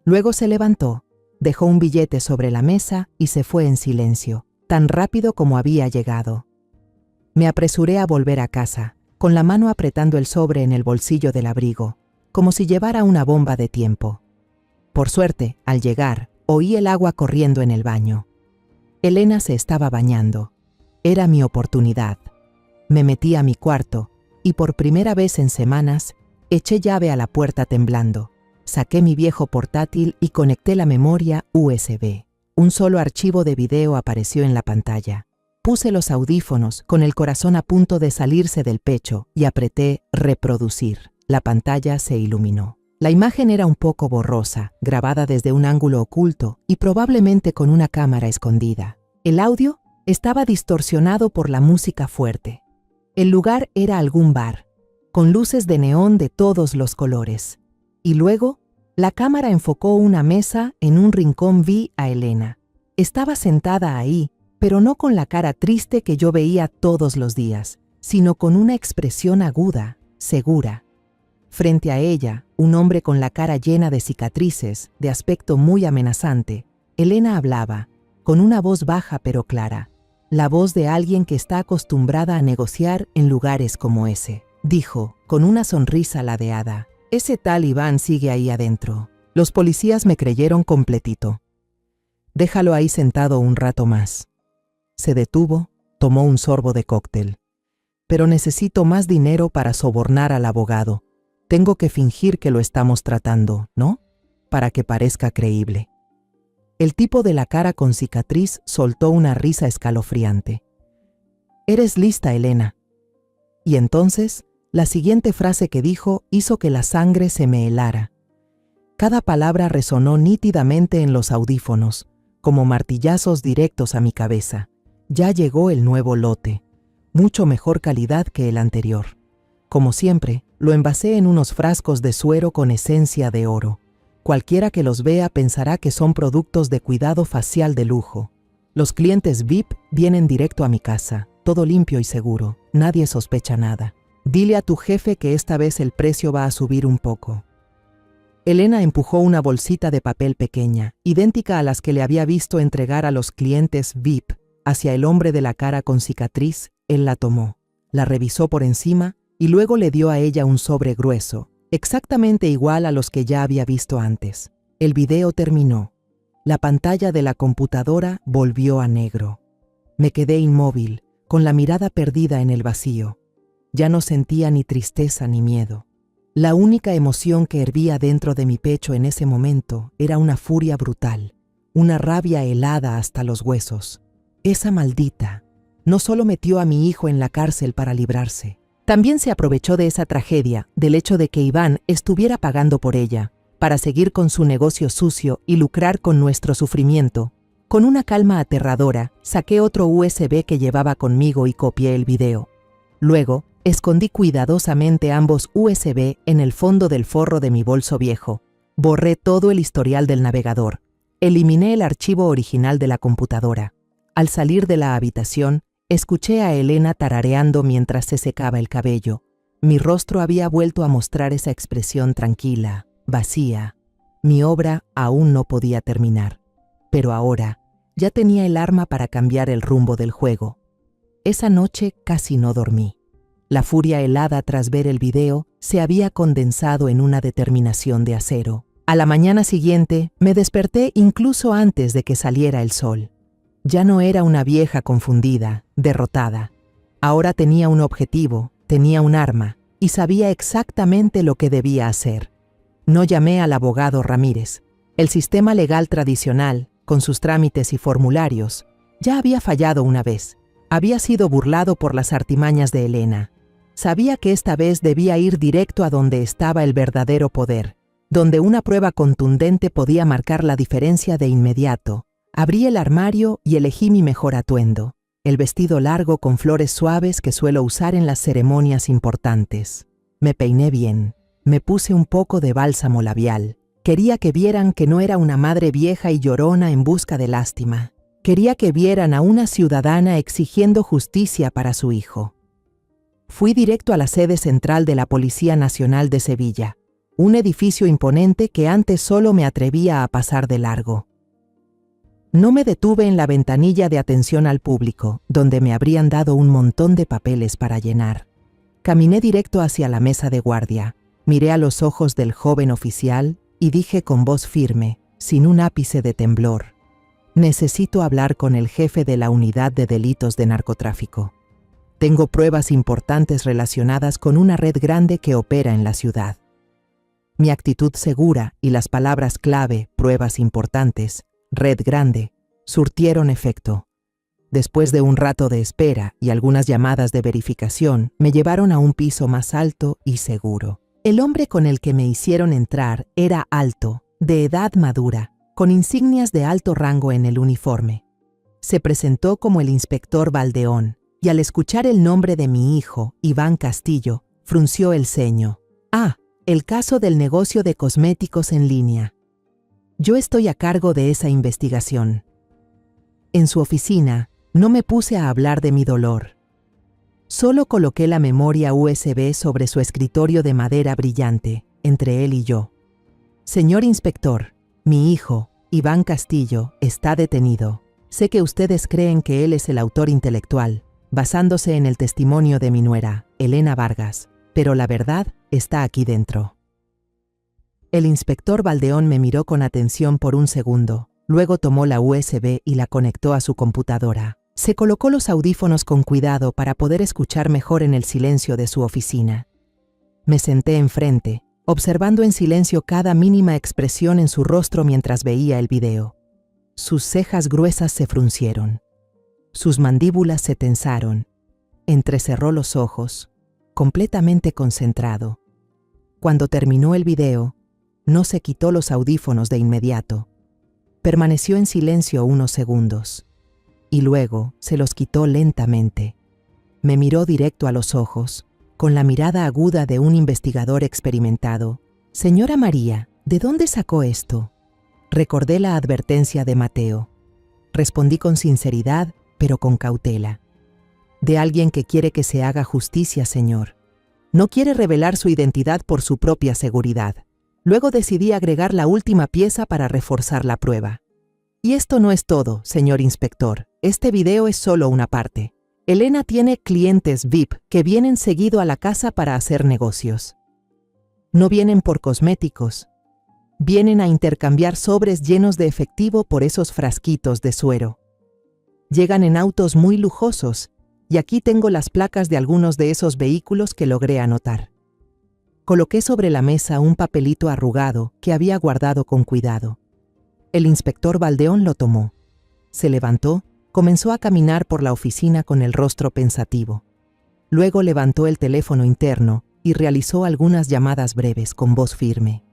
Luego se levantó, dejó un billete sobre la mesa y se fue en silencio, tan rápido como había llegado. Me apresuré a volver a casa, con la mano apretando el sobre en el bolsillo del abrigo, como si llevara una bomba de tiempo. Por suerte, al llegar, oí el agua corriendo en el baño. Elena se estaba bañando. Era mi oportunidad. Me metí a mi cuarto y por primera vez en semanas eché llave a la puerta temblando. Saqué mi viejo portátil y conecté la memoria USB. Un solo archivo de video apareció en la pantalla. Puse los audífonos con el corazón a punto de salirse del pecho y apreté reproducir. La pantalla se iluminó. La imagen era un poco borrosa, grabada desde un ángulo oculto y probablemente con una cámara escondida. El audio estaba distorsionado por la música fuerte. El lugar era algún bar, con luces de neón de todos los colores. Y luego, la cámara enfocó una mesa en un rincón. Vi a Elena. Estaba sentada ahí, pero no con la cara triste que yo veía todos los días, sino con una expresión aguda, segura. Frente a ella, un hombre con la cara llena de cicatrices, de aspecto muy amenazante. Elena hablaba, con una voz baja pero clara. La voz de alguien que está acostumbrada a negociar en lugares como ese. Dijo, con una sonrisa ladeada: ese tal Iván sigue ahí adentro. Los policías me creyeron completito. Déjalo ahí sentado un rato más. Se detuvo, tomó un sorbo de cóctel. Pero necesito más dinero para sobornar al abogado. Tengo que fingir que lo estamos tratando, ¿no? Para que parezca creíble. El tipo de la cara con cicatriz soltó una risa escalofriante. Eres lista, Elena. Y entonces, la siguiente frase que dijo hizo que la sangre se me helara. Cada palabra resonó nítidamente en los audífonos, como martillazos directos a mi cabeza. Ya llegó el nuevo lote, mucho mejor calidad que el anterior. Como siempre, lo envasé en unos frascos de suero con esencia de oro. Cualquiera que los vea pensará que son productos de cuidado facial de lujo. Los clientes VIP vienen directo a mi casa, todo limpio y seguro, nadie sospecha nada. Dile a tu jefe que esta vez el precio va a subir un poco. Elena empujó una bolsita de papel pequeña, idéntica a las que le había visto entregar a los clientes VIP, hacia el hombre de la cara con cicatriz. Él la tomó, la revisó por encima y luego le dio a ella un sobre grueso, exactamente igual a los que ya había visto antes. El video terminó. La pantalla de la computadora volvió a negro. Me quedé inmóvil, con la mirada perdida en el vacío. Ya no sentía ni tristeza ni miedo. La única emoción que hervía dentro de mi pecho en ese momento era una furia brutal, una rabia helada hasta los huesos. Esa maldita no solo metió a mi hijo en la cárcel para librarse, también se aprovechó de esa tragedia, del hecho de que Iván estuviera pagando por ella, para seguir con su negocio sucio y lucrar con nuestro sufrimiento. Con una calma aterradora, saqué otro USB que llevaba conmigo y copié el video. Luego, escondí cuidadosamente ambos USB en el fondo del forro de mi bolso viejo. Borré todo el historial del navegador. Eliminé el archivo original de la computadora. Al salir de la habitación, escuché a Elena tarareando mientras se secaba el cabello. Mi rostro había vuelto a mostrar esa expresión tranquila, vacía. Mi obra aún no podía terminar. Pero ahora, ya tenía el arma para cambiar el rumbo del juego. Esa noche casi no dormí. La furia helada tras ver el video se había condensado en una determinación de acero. A la mañana siguiente, me desperté incluso antes de que saliera el sol. Ya no era una vieja confundida, derrotada. Ahora tenía un objetivo, tenía un arma, y sabía exactamente lo que debía hacer. No llamé al abogado Ramírez. El sistema legal tradicional, con sus trámites y formularios, ya había fallado una vez. Había sido burlado por las artimañas de Elena. Sabía que esta vez debía ir directo a donde estaba el verdadero poder, donde una prueba contundente podía marcar la diferencia de inmediato. Abrí el armario y elegí mi mejor atuendo, el vestido largo con flores suaves que suelo usar en las ceremonias importantes. Me peiné bien, me puse un poco de bálsamo labial. Quería que vieran que no era una madre vieja y llorona en busca de lástima. Quería que vieran a una ciudadana exigiendo justicia para su hijo. Fui directo a la sede central de la Policía Nacional de Sevilla, un edificio imponente que antes solo me atrevía a pasar de largo. No me detuve en la ventanilla de atención al público, donde me habrían dado un montón de papeles para llenar. Caminé directo hacia la mesa de guardia, miré a los ojos del joven oficial y dije con voz firme, sin un ápice de temblor: necesito hablar con el jefe de la unidad de delitos de narcotráfico. Tengo pruebas importantes relacionadas con una red grande que opera en la ciudad. Mi actitud segura y las palabras clave, pruebas importantes, red grande, surtieron efecto. Después de un rato de espera y algunas llamadas de verificación, me llevaron a un piso más alto y seguro. El hombre con el que me hicieron entrar era alto, de edad madura, con insignias de alto rango en el uniforme. Se presentó como el inspector Valdeón, y al escuchar el nombre de mi hijo, Iván Castillo, frunció el ceño. Ah, el caso del negocio de cosméticos en línea. Yo estoy a cargo de esa investigación. En su oficina, no me puse a hablar de mi dolor. Solo coloqué la memoria USB sobre su escritorio de madera brillante, entre él y yo. Señor inspector, mi hijo, Iván Castillo, está detenido. Sé que ustedes creen que él es el autor intelectual, basándose en el testimonio de mi nuera, Elena Vargas, pero la verdad está aquí dentro. El inspector Valdeón me miró con atención por un segundo, luego tomó la USB y la conectó a su computadora. Se colocó los audífonos con cuidado para poder escuchar mejor en el silencio de su oficina. Me senté enfrente, observando en silencio cada mínima expresión en su rostro mientras veía el video. Sus cejas gruesas se fruncieron. Sus mandíbulas se tensaron. Entrecerró los ojos, completamente concentrado. Cuando terminó el video, no se quitó los audífonos de inmediato. Permaneció en silencio unos segundos, y luego se los quitó lentamente. Me miró directo a los ojos, con la mirada aguda de un investigador experimentado. Señora María, ¿de dónde sacó esto? Recordé la advertencia de Mateo. Respondí con sinceridad, pero con cautela. De alguien que quiere que se haga justicia, señor. No quiere revelar su identidad por su propia seguridad. Luego decidí agregar la última pieza para reforzar la prueba. Y esto no es todo, señor inspector. Este video es solo una parte. Elena tiene clientes VIP que vienen seguido a la casa para hacer negocios. No vienen por cosméticos. Vienen a intercambiar sobres llenos de efectivo por esos frasquitos de suero. Llegan en autos muy lujosos, y aquí tengo las placas de algunos de esos vehículos que logré anotar. Coloqué sobre la mesa un papelito arrugado que había guardado con cuidado. El inspector Valdeón lo tomó. Se levantó, comenzó a caminar por la oficina con el rostro pensativo. Luego levantó el teléfono interno y realizó algunas llamadas breves con voz firme.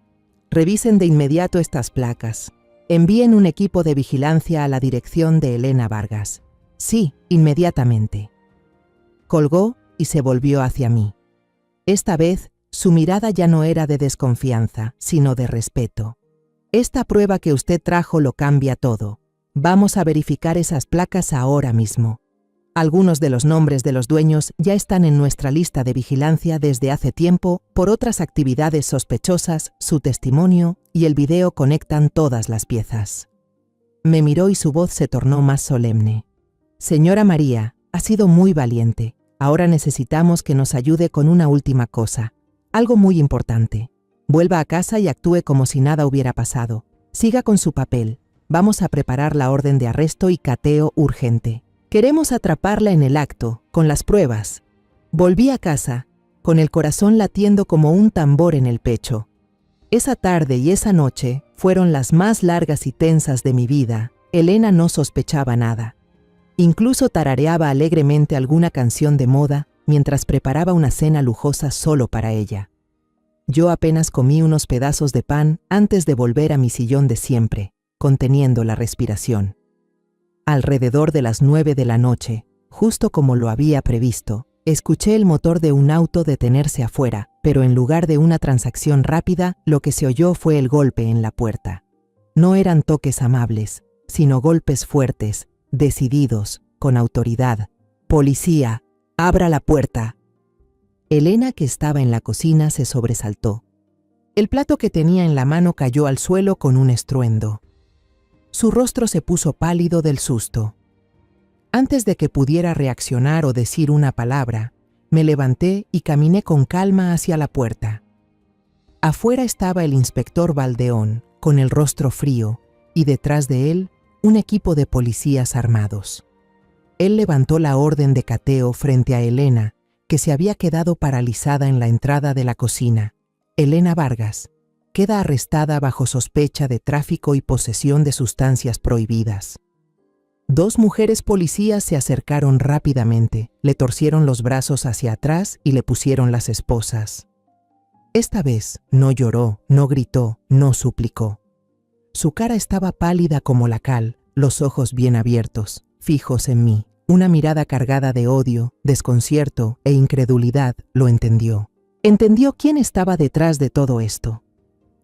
Revisen de inmediato estas placas. Envíen un equipo de vigilancia a la dirección de Elena Vargas. Sí, inmediatamente. Colgó y se volvió hacia mí. Esta vez, su mirada ya no era de desconfianza, sino de respeto. Esta prueba que usted trajo lo cambia todo. Vamos a verificar esas placas ahora mismo. Algunos de los nombres de los dueños ya están en nuestra lista de vigilancia desde hace tiempo por otras actividades sospechosas, su testimonio y el video conectan todas las piezas. Me miró y su voz se tornó más solemne. Señora María, ha sido muy valiente. Ahora necesitamos que nos ayude con una última cosa. Algo muy importante. Vuelva a casa y actúe como si nada hubiera pasado. Siga con su papel. Vamos a preparar la orden de arresto y cateo urgente. Queremos atraparla en el acto, con las pruebas. Volví a casa, con el corazón latiendo como un tambor en el pecho. Esa tarde y esa noche fueron las más largas y tensas de mi vida. Elena no sospechaba nada. Incluso tarareaba alegremente alguna canción de moda mientras preparaba una cena lujosa solo para ella. Yo apenas comí unos pedazos de pan antes de volver a mi sillón de siempre, conteniendo la respiración. Alrededor de las 9 de la noche, justo como lo había previsto, escuché el motor de un auto detenerse afuera, pero en lugar de una transacción rápida, lo que se oyó fue el golpe en la puerta. No eran toques amables, sino golpes fuertes, decididos, con autoridad. «Policía, abra la puerta». Elena, que estaba en la cocina, se sobresaltó. El plato que tenía en la mano cayó al suelo con un estruendo. Su rostro se puso pálido del susto. Antes de que pudiera reaccionar o decir una palabra, me levanté y caminé con calma hacia la puerta. Afuera estaba el inspector Valdeón, con el rostro frío, y detrás de él, un equipo de policías armados. Él levantó la orden de cateo frente a Elena, que se había quedado paralizada en la entrada de la cocina. Elena Vargas queda arrestada bajo sospecha de tráfico y posesión de sustancias prohibidas. 2 mujeres policías se acercaron rápidamente, le torcieron los brazos hacia atrás y le pusieron las esposas. Esta vez no lloró, no gritó, no suplicó. Su cara estaba pálida como la cal, los ojos bien abiertos, fijos en mí. Una mirada cargada de odio, desconcierto e incredulidad lo entendió. Entendió quién estaba detrás de todo esto.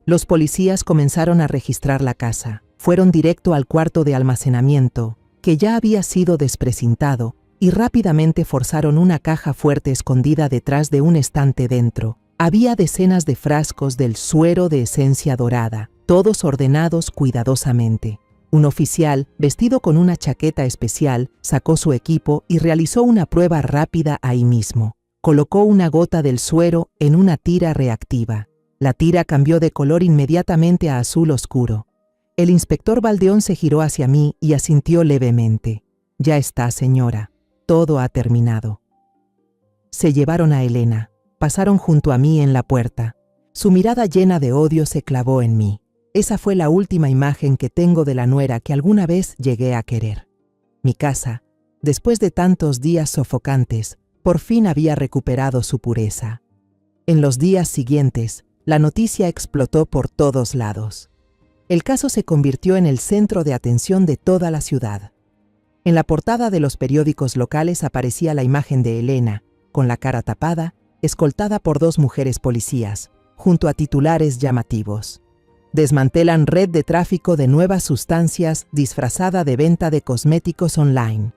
Los policías comenzaron a registrar la casa. Fueron directo al cuarto de almacenamiento, que ya había sido desprecintado, y rápidamente forzaron una caja fuerte escondida detrás de un estante dentro. Había decenas de frascos del suero de esencia dorada, todos ordenados cuidadosamente. Un oficial, vestido con una chaqueta especial, sacó su equipo y realizó una prueba rápida ahí mismo. Colocó una gota del suero en una tira reactiva. La tira cambió de color inmediatamente a azul oscuro. El inspector Valdeón se giró hacia mí y asintió levemente. «Ya está, señora. Todo ha terminado». Se llevaron a Elena. Pasaron junto a mí en la puerta. Su mirada llena de odio se clavó en mí. Esa fue la última imagen que tengo de la nuera que alguna vez llegué a querer. Mi casa, después de tantos días sofocantes, por fin había recuperado su pureza. En los días siguientes, la noticia explotó por todos lados. El caso se convirtió en el centro de atención de toda la ciudad. En la portada de los periódicos locales aparecía la imagen de Elena, con la cara tapada, escoltada por 2 mujeres policías, junto a titulares llamativos. Desmantelan red de tráfico de nuevas sustancias disfrazada de venta de cosméticos online.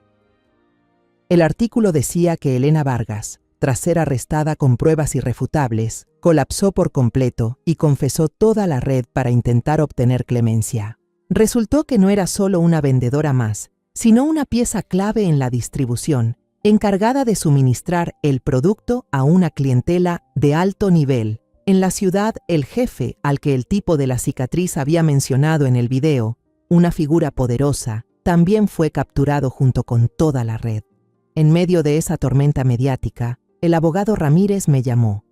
El artículo decía que Elena Vargas, tras ser arrestada con pruebas irrefutables, colapsó por completo y confesó toda la red para intentar obtener clemencia. Resultó que no era solo una vendedora más, sino una pieza clave en la distribución, encargada de suministrar el producto a una clientela de alto nivel. En la ciudad, el jefe, al que el tipo de la cicatriz había mencionado en el video, una figura poderosa, también fue capturado junto con toda la red. En medio de esa tormenta mediática, el abogado Ramírez me llamó.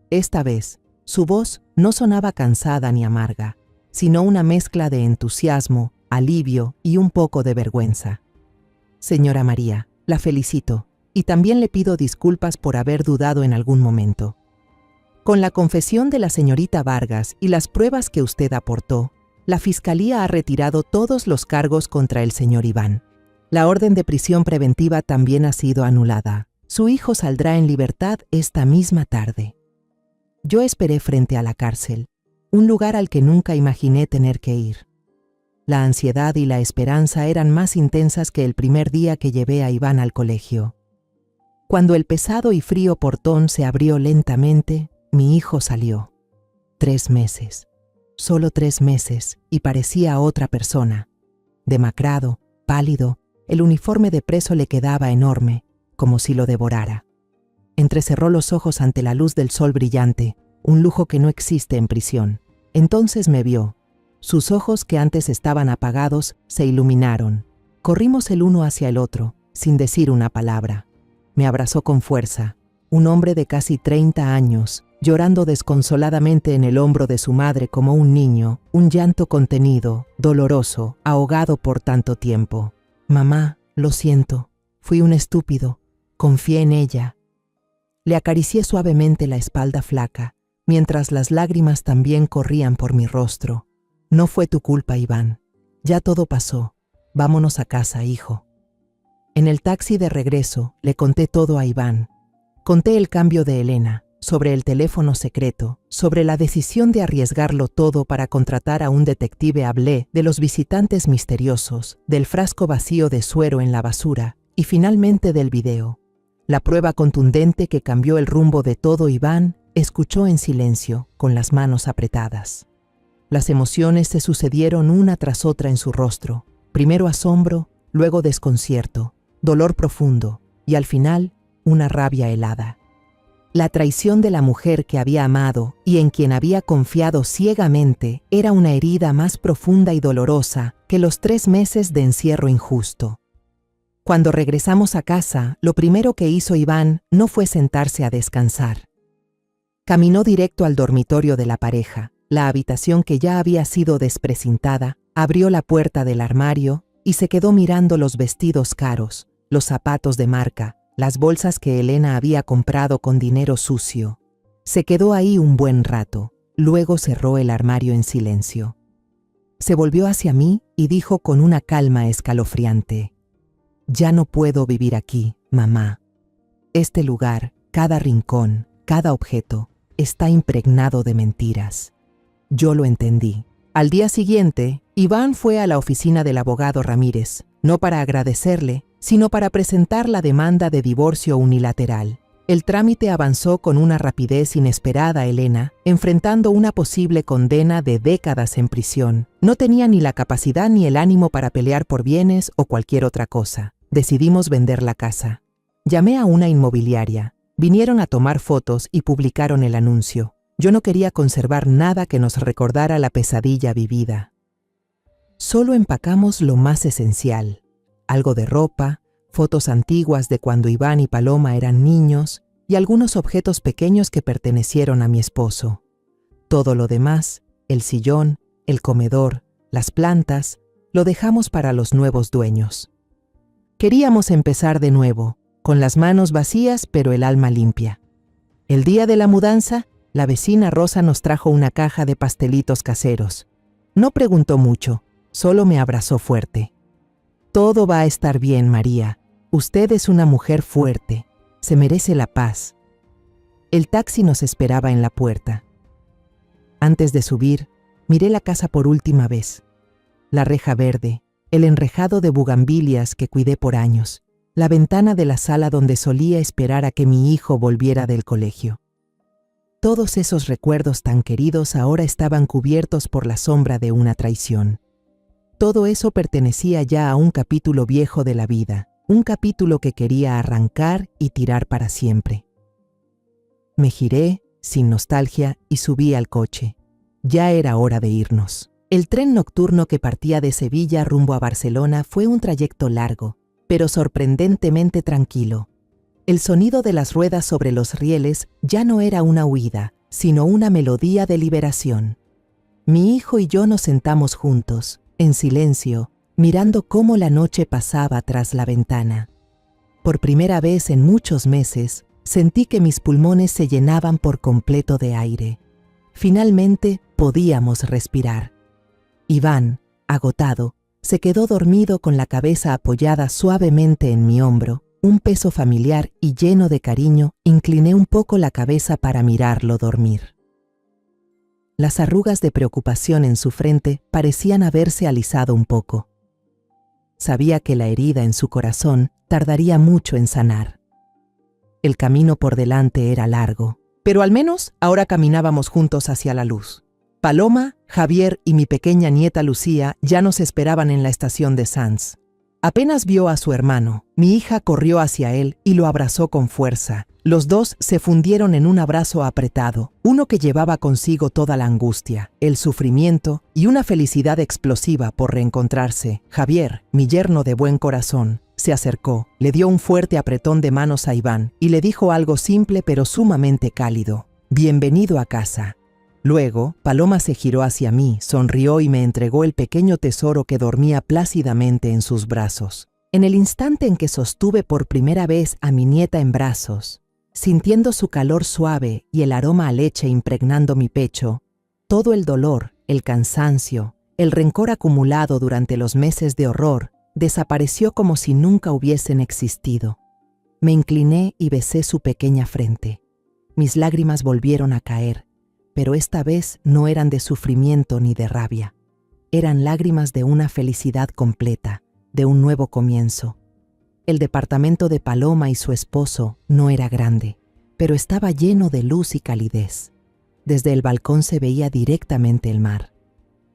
Esta vez, su voz no sonaba cansada ni amarga, sino una mezcla de entusiasmo, alivio y un poco de vergüenza. Señora María, la felicito, y también le pido disculpas por haber dudado en algún momento. Con la confesión de la señorita Vargas y las pruebas que usted aportó, la Fiscalía ha retirado todos los cargos contra el señor Iván. La orden de prisión preventiva también ha sido anulada. Su hijo saldrá en libertad esta misma tarde. Yo esperé frente a la cárcel, un lugar al que nunca imaginé tener que ir. La ansiedad y la esperanza eran más intensas que el primer día que llevé a Iván al colegio. Cuando el pesado y frío portón se abrió lentamente, mi hijo salió. 3 meses, solo 3 meses, y parecía otra persona. Demacrado, pálido, el uniforme de preso le quedaba enorme, como si lo devorara. Entrecerró los ojos ante la luz del sol brillante, un lujo que no existe en prisión. Entonces me vio. Sus ojos, que antes estaban apagados, se iluminaron. Corrimos el uno hacia el otro, sin decir una palabra. Me abrazó con fuerza. Un hombre de casi 30 años, llorando desconsoladamente en el hombro de su madre como un niño, un llanto contenido, doloroso, ahogado por tanto tiempo. Mamá, lo siento, fui un estúpido, confié en ella. Le acaricié suavemente la espalda flaca, mientras las lágrimas también corrían por mi rostro. No fue tu culpa, Iván. Ya todo pasó. Vámonos a casa, hijo. En el taxi de regreso le conté todo a Iván. Conté el cambio de Elena, sobre el teléfono secreto, sobre la decisión de arriesgarlo todo para contratar a un detective. Hablé de los visitantes misteriosos, del frasco vacío de suero en la basura y finalmente del video. La prueba contundente que cambió el rumbo de todo. Iván escuchó en silencio, con las manos apretadas. Las emociones se sucedieron una tras otra en su rostro. Primero asombro, luego desconcierto, dolor profundo y al final una rabia helada. La traición de la mujer que había amado y en quien había confiado ciegamente era una herida más profunda y dolorosa que los 3 meses de encierro injusto. Cuando regresamos a casa, lo primero que hizo Iván no fue sentarse a descansar. Caminó directo al dormitorio de la pareja, la habitación que ya había sido desprecintada, abrió la puerta del armario y se quedó mirando los vestidos caros, los zapatos de marca, las bolsas que Elena había comprado con dinero sucio. Se quedó ahí un buen rato, luego cerró el armario en silencio. Se volvió hacia mí y dijo con una calma escalofriante: «Ya no puedo vivir aquí, mamá. Este lugar, cada rincón, cada objeto, está impregnado de mentiras». Yo lo entendí. Al día siguiente, Iván fue a la oficina del abogado Ramírez, no para agradecerle, sino para presentar la demanda de divorcio unilateral. El trámite avanzó con una rapidez inesperada. Elena, enfrentando una posible condena de décadas en prisión, no tenía ni la capacidad ni el ánimo para pelear por bienes o cualquier otra cosa. Decidimos vender la casa. Llamé a una inmobiliaria. Vinieron a tomar fotos y publicaron el anuncio. Yo no quería conservar nada que nos recordara la pesadilla vivida. Solo empacamos lo más esencial: algo de ropa, fotos antiguas de cuando Iván y Paloma eran niños y algunos objetos pequeños que pertenecieron a mi esposo. Todo lo demás, el sillón, el comedor, las plantas, lo dejamos para los nuevos dueños. Queríamos empezar de nuevo, con las manos vacías pero el alma limpia. El día de la mudanza, la vecina Rosa nos trajo una caja de pastelitos caseros. No preguntó mucho, solo me abrazó fuerte. «Todo va a estar bien, María. Usted es una mujer fuerte. Se merece la paz». El taxi nos esperaba en la puerta. Antes de subir, miré la casa por última vez. La reja verde, el enrejado de bugambilias que cuidé por años, la ventana de la sala donde solía esperar a que mi hijo volviera del colegio. Todos esos recuerdos tan queridos ahora estaban cubiertos por la sombra de una traición. Todo eso pertenecía ya a un capítulo viejo de la vida, un capítulo que quería arrancar y tirar para siempre. Me giré, sin nostalgia, y subí al coche. Ya era hora de irnos. El tren nocturno que partía de Sevilla rumbo a Barcelona fue un trayecto largo, pero sorprendentemente tranquilo. El sonido de las ruedas sobre los rieles ya no era una huida, sino una melodía de liberación. Mi hijo y yo nos sentamos juntos, en silencio, mirando cómo la noche pasaba tras la ventana. Por primera vez en muchos meses, sentí que mis pulmones se llenaban por completo de aire. Finalmente podíamos respirar. Iván, agotado, se quedó dormido con la cabeza apoyada suavemente en mi hombro. Un peso familiar y lleno de cariño, incliné un poco la cabeza para mirarlo dormir. Las arrugas de preocupación en su frente parecían haberse alisado un poco. Sabía que la herida en su corazón tardaría mucho en sanar. El camino por delante era largo, pero al menos ahora caminábamos juntos hacia la luz. Paloma, Javier y mi pequeña nieta Lucía ya nos esperaban en la estación de Sants. Apenas vio a su hermano, mi hija corrió hacia él y lo abrazó con fuerza. Los dos se fundieron en un abrazo apretado, uno que llevaba consigo toda la angustia, el sufrimiento y una felicidad explosiva por reencontrarse. Javier, mi yerno de buen corazón, se acercó, le dio un fuerte apretón de manos a Iván y le dijo algo simple pero sumamente cálido: «Bienvenido a casa». Luego, Paloma se giró hacia mí, sonrió y me entregó el pequeño tesoro que dormía plácidamente en sus brazos. En el instante en que sostuve por primera vez a mi nieta en brazos, Sintiendo su calor suave y el aroma a leche impregnando mi pecho, todo el dolor, el cansancio, el rencor acumulado durante los meses de horror desapareció como si nunca hubiesen existido. Me incliné y besé su pequeña frente. Mis lágrimas volvieron a caer, pero esta vez no eran de sufrimiento ni de rabia. Eran lágrimas de una felicidad completa, de un nuevo comienzo. El departamento de Paloma y su esposo no era grande, pero estaba lleno de luz y calidez. Desde el balcón se veía directamente el mar.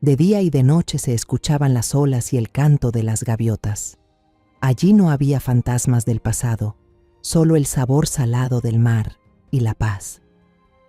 De día y de noche se escuchaban las olas y el canto de las gaviotas. Allí no había fantasmas del pasado, solo el sabor salado del mar y la paz.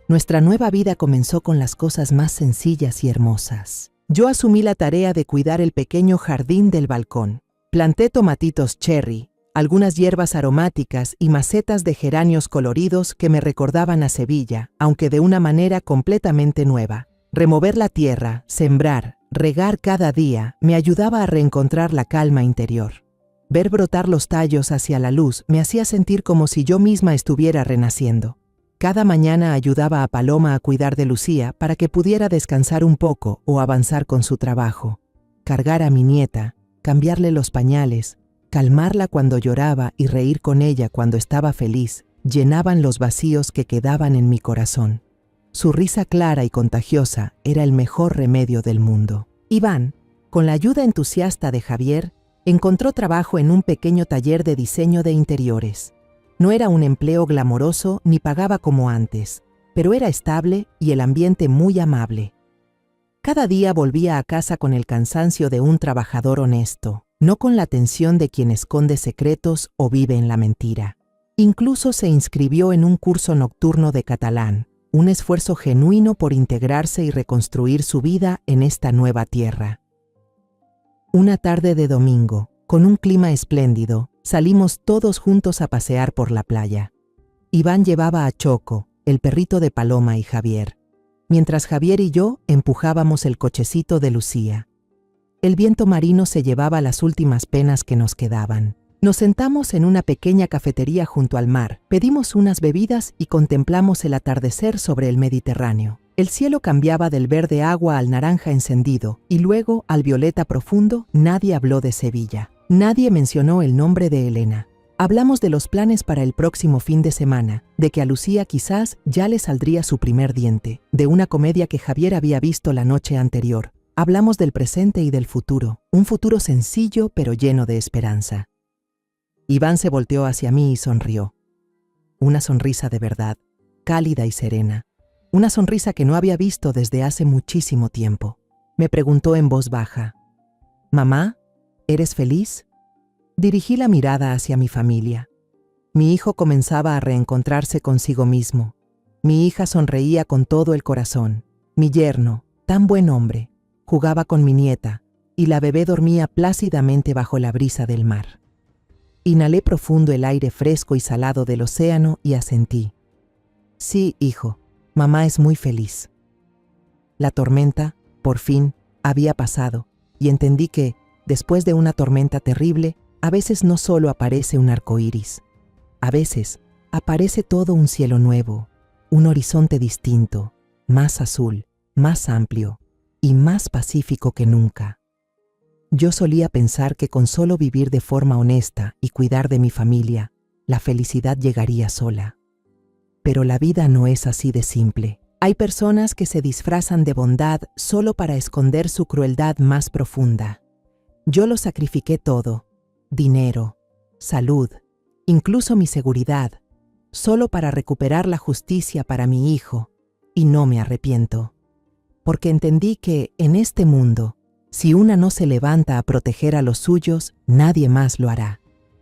Nuestra nueva vida comenzó con las cosas más sencillas y hermosas. Yo asumí la tarea de cuidar el pequeño jardín del balcón. Planté tomatitos cherry, algunas hierbas aromáticas y macetas de geranios coloridos que me recordaban a Sevilla, aunque de una manera completamente nueva. Remover la tierra, sembrar, regar cada día me ayudaba a reencontrar la calma interior. Ver brotar los tallos hacia la luz me hacía sentir como si yo misma estuviera renaciendo. Cada mañana ayudaba a Paloma a cuidar de Lucía para que pudiera descansar un poco o avanzar con su trabajo. Cargar a mi nieta, cambiarle los pañales, calmarla cuando lloraba y reír con ella cuando estaba feliz, llenaban los vacíos que quedaban en mi corazón. Su risa clara y contagiosa era el mejor remedio del mundo. Iván, con la ayuda entusiasta de Javier, encontró trabajo en un pequeño taller de diseño de interiores. No era un empleo glamoroso ni pagaba como antes, pero era estable y el ambiente muy amable. Cada día volvía a casa con el cansancio de un trabajador honesto, no con la tensión de quien esconde secretos o vive en la mentira. Incluso se inscribió en un curso nocturno de catalán, un esfuerzo genuino por integrarse y reconstruir su vida en esta nueva tierra. Una tarde de domingo, con un clima espléndido, salimos todos juntos a pasear por la playa. Iván llevaba a Choco, el perrito de Paloma y Javier, mientras Javier y yo empujábamos el cochecito de Lucía. El viento marino se llevaba las últimas penas que nos quedaban. Nos sentamos en una pequeña cafetería junto al mar, pedimos unas bebidas y contemplamos el atardecer sobre el Mediterráneo. El cielo cambiaba del verde agua al naranja encendido y luego al violeta profundo. Nadie habló de Sevilla. Nadie mencionó el nombre de Elena. Hablamos de los planes para el próximo fin de semana, de que a Lucía quizás ya le saldría su primer diente, de una comedia que Javier había visto la noche anterior. Hablamos del presente y del futuro, un futuro sencillo pero lleno de esperanza. Iván se volteó hacia mí y sonrió. Una sonrisa de verdad, cálida y serena. Una sonrisa que no había visto desde hace muchísimo tiempo. Me preguntó en voz baja: «Mamá, ¿eres feliz?». Dirigí la mirada hacia mi familia. Mi hijo comenzaba a reencontrarse consigo mismo. Mi hija sonreía con todo el corazón. Mi yerno, tan buen hombre, jugaba con mi nieta y la bebé dormía plácidamente bajo la brisa del mar. Inhalé profundo el aire fresco y salado del océano y asentí. Sí, hijo, mamá es muy feliz. La tormenta, por fin, había pasado y entendí que, después de una tormenta terrible, a veces no solo aparece un arco iris. A veces aparece todo un cielo nuevo, un horizonte distinto, más azul, más amplio y más pacífico que nunca. Yo solía pensar que con solo vivir de forma honesta y cuidar de mi familia, la felicidad llegaría sola. Pero la vida no es así de simple. Hay personas que se disfrazan de bondad solo para esconder su crueldad más profunda. Yo lo sacrifiqué todo, dinero, salud, incluso mi seguridad, solo para recuperar la justicia para mi hijo, y no me arrepiento. Porque entendí que, en este mundo, si una no se levanta a proteger a los suyos, nadie más lo hará.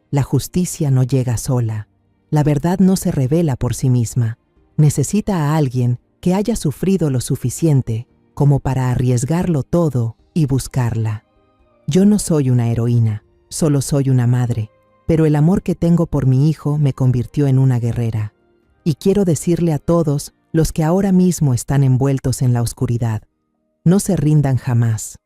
La justicia no llega sola. La verdad no se revela por sí misma. Necesita a alguien que haya sufrido lo suficiente como para arriesgarlo todo y buscarla. Yo no soy una heroína, solo soy una madre, pero el amor que tengo por mi hijo me convirtió en una guerrera. Y quiero decirle a todos los que ahora mismo están envueltos en la oscuridad: no se rindan jamás.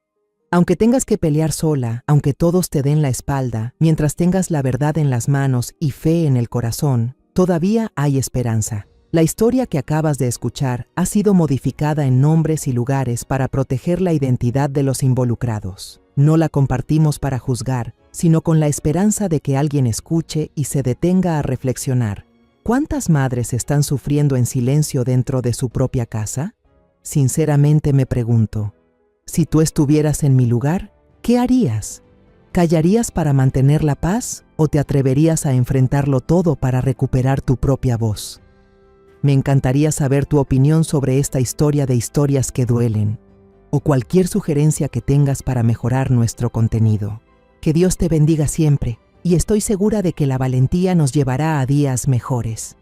Aunque tengas que pelear sola, aunque todos te den la espalda, mientras tengas la verdad en las manos y fe en el corazón, Todavía hay esperanza. La historia que acabas de escuchar ha sido modificada en nombres y lugares para proteger la identidad de los involucrados. No la compartimos para juzgar, sino con la esperanza de que alguien escuche y se detenga a reflexionar. ¿Cuántas madres están sufriendo en silencio dentro de su propia casa? Sinceramente me pregunto, si tú estuvieras en mi lugar, ¿qué harías? ¿Callarías para mantener la paz o te atreverías a enfrentarlo todo para recuperar tu propia voz? Me encantaría saber tu opinión sobre esta historia de historias que duelen, o cualquier sugerencia que tengas para mejorar nuestro contenido. Que Dios te bendiga siempre, y estoy segura de que la valentía nos llevará a días mejores.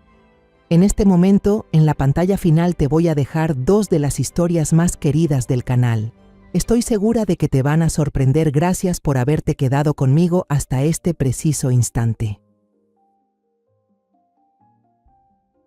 En este momento, en la pantalla final te voy a dejar 2 de las historias más queridas del canal. Estoy segura de que te van a sorprender. Gracias por haberte quedado conmigo hasta este preciso instante.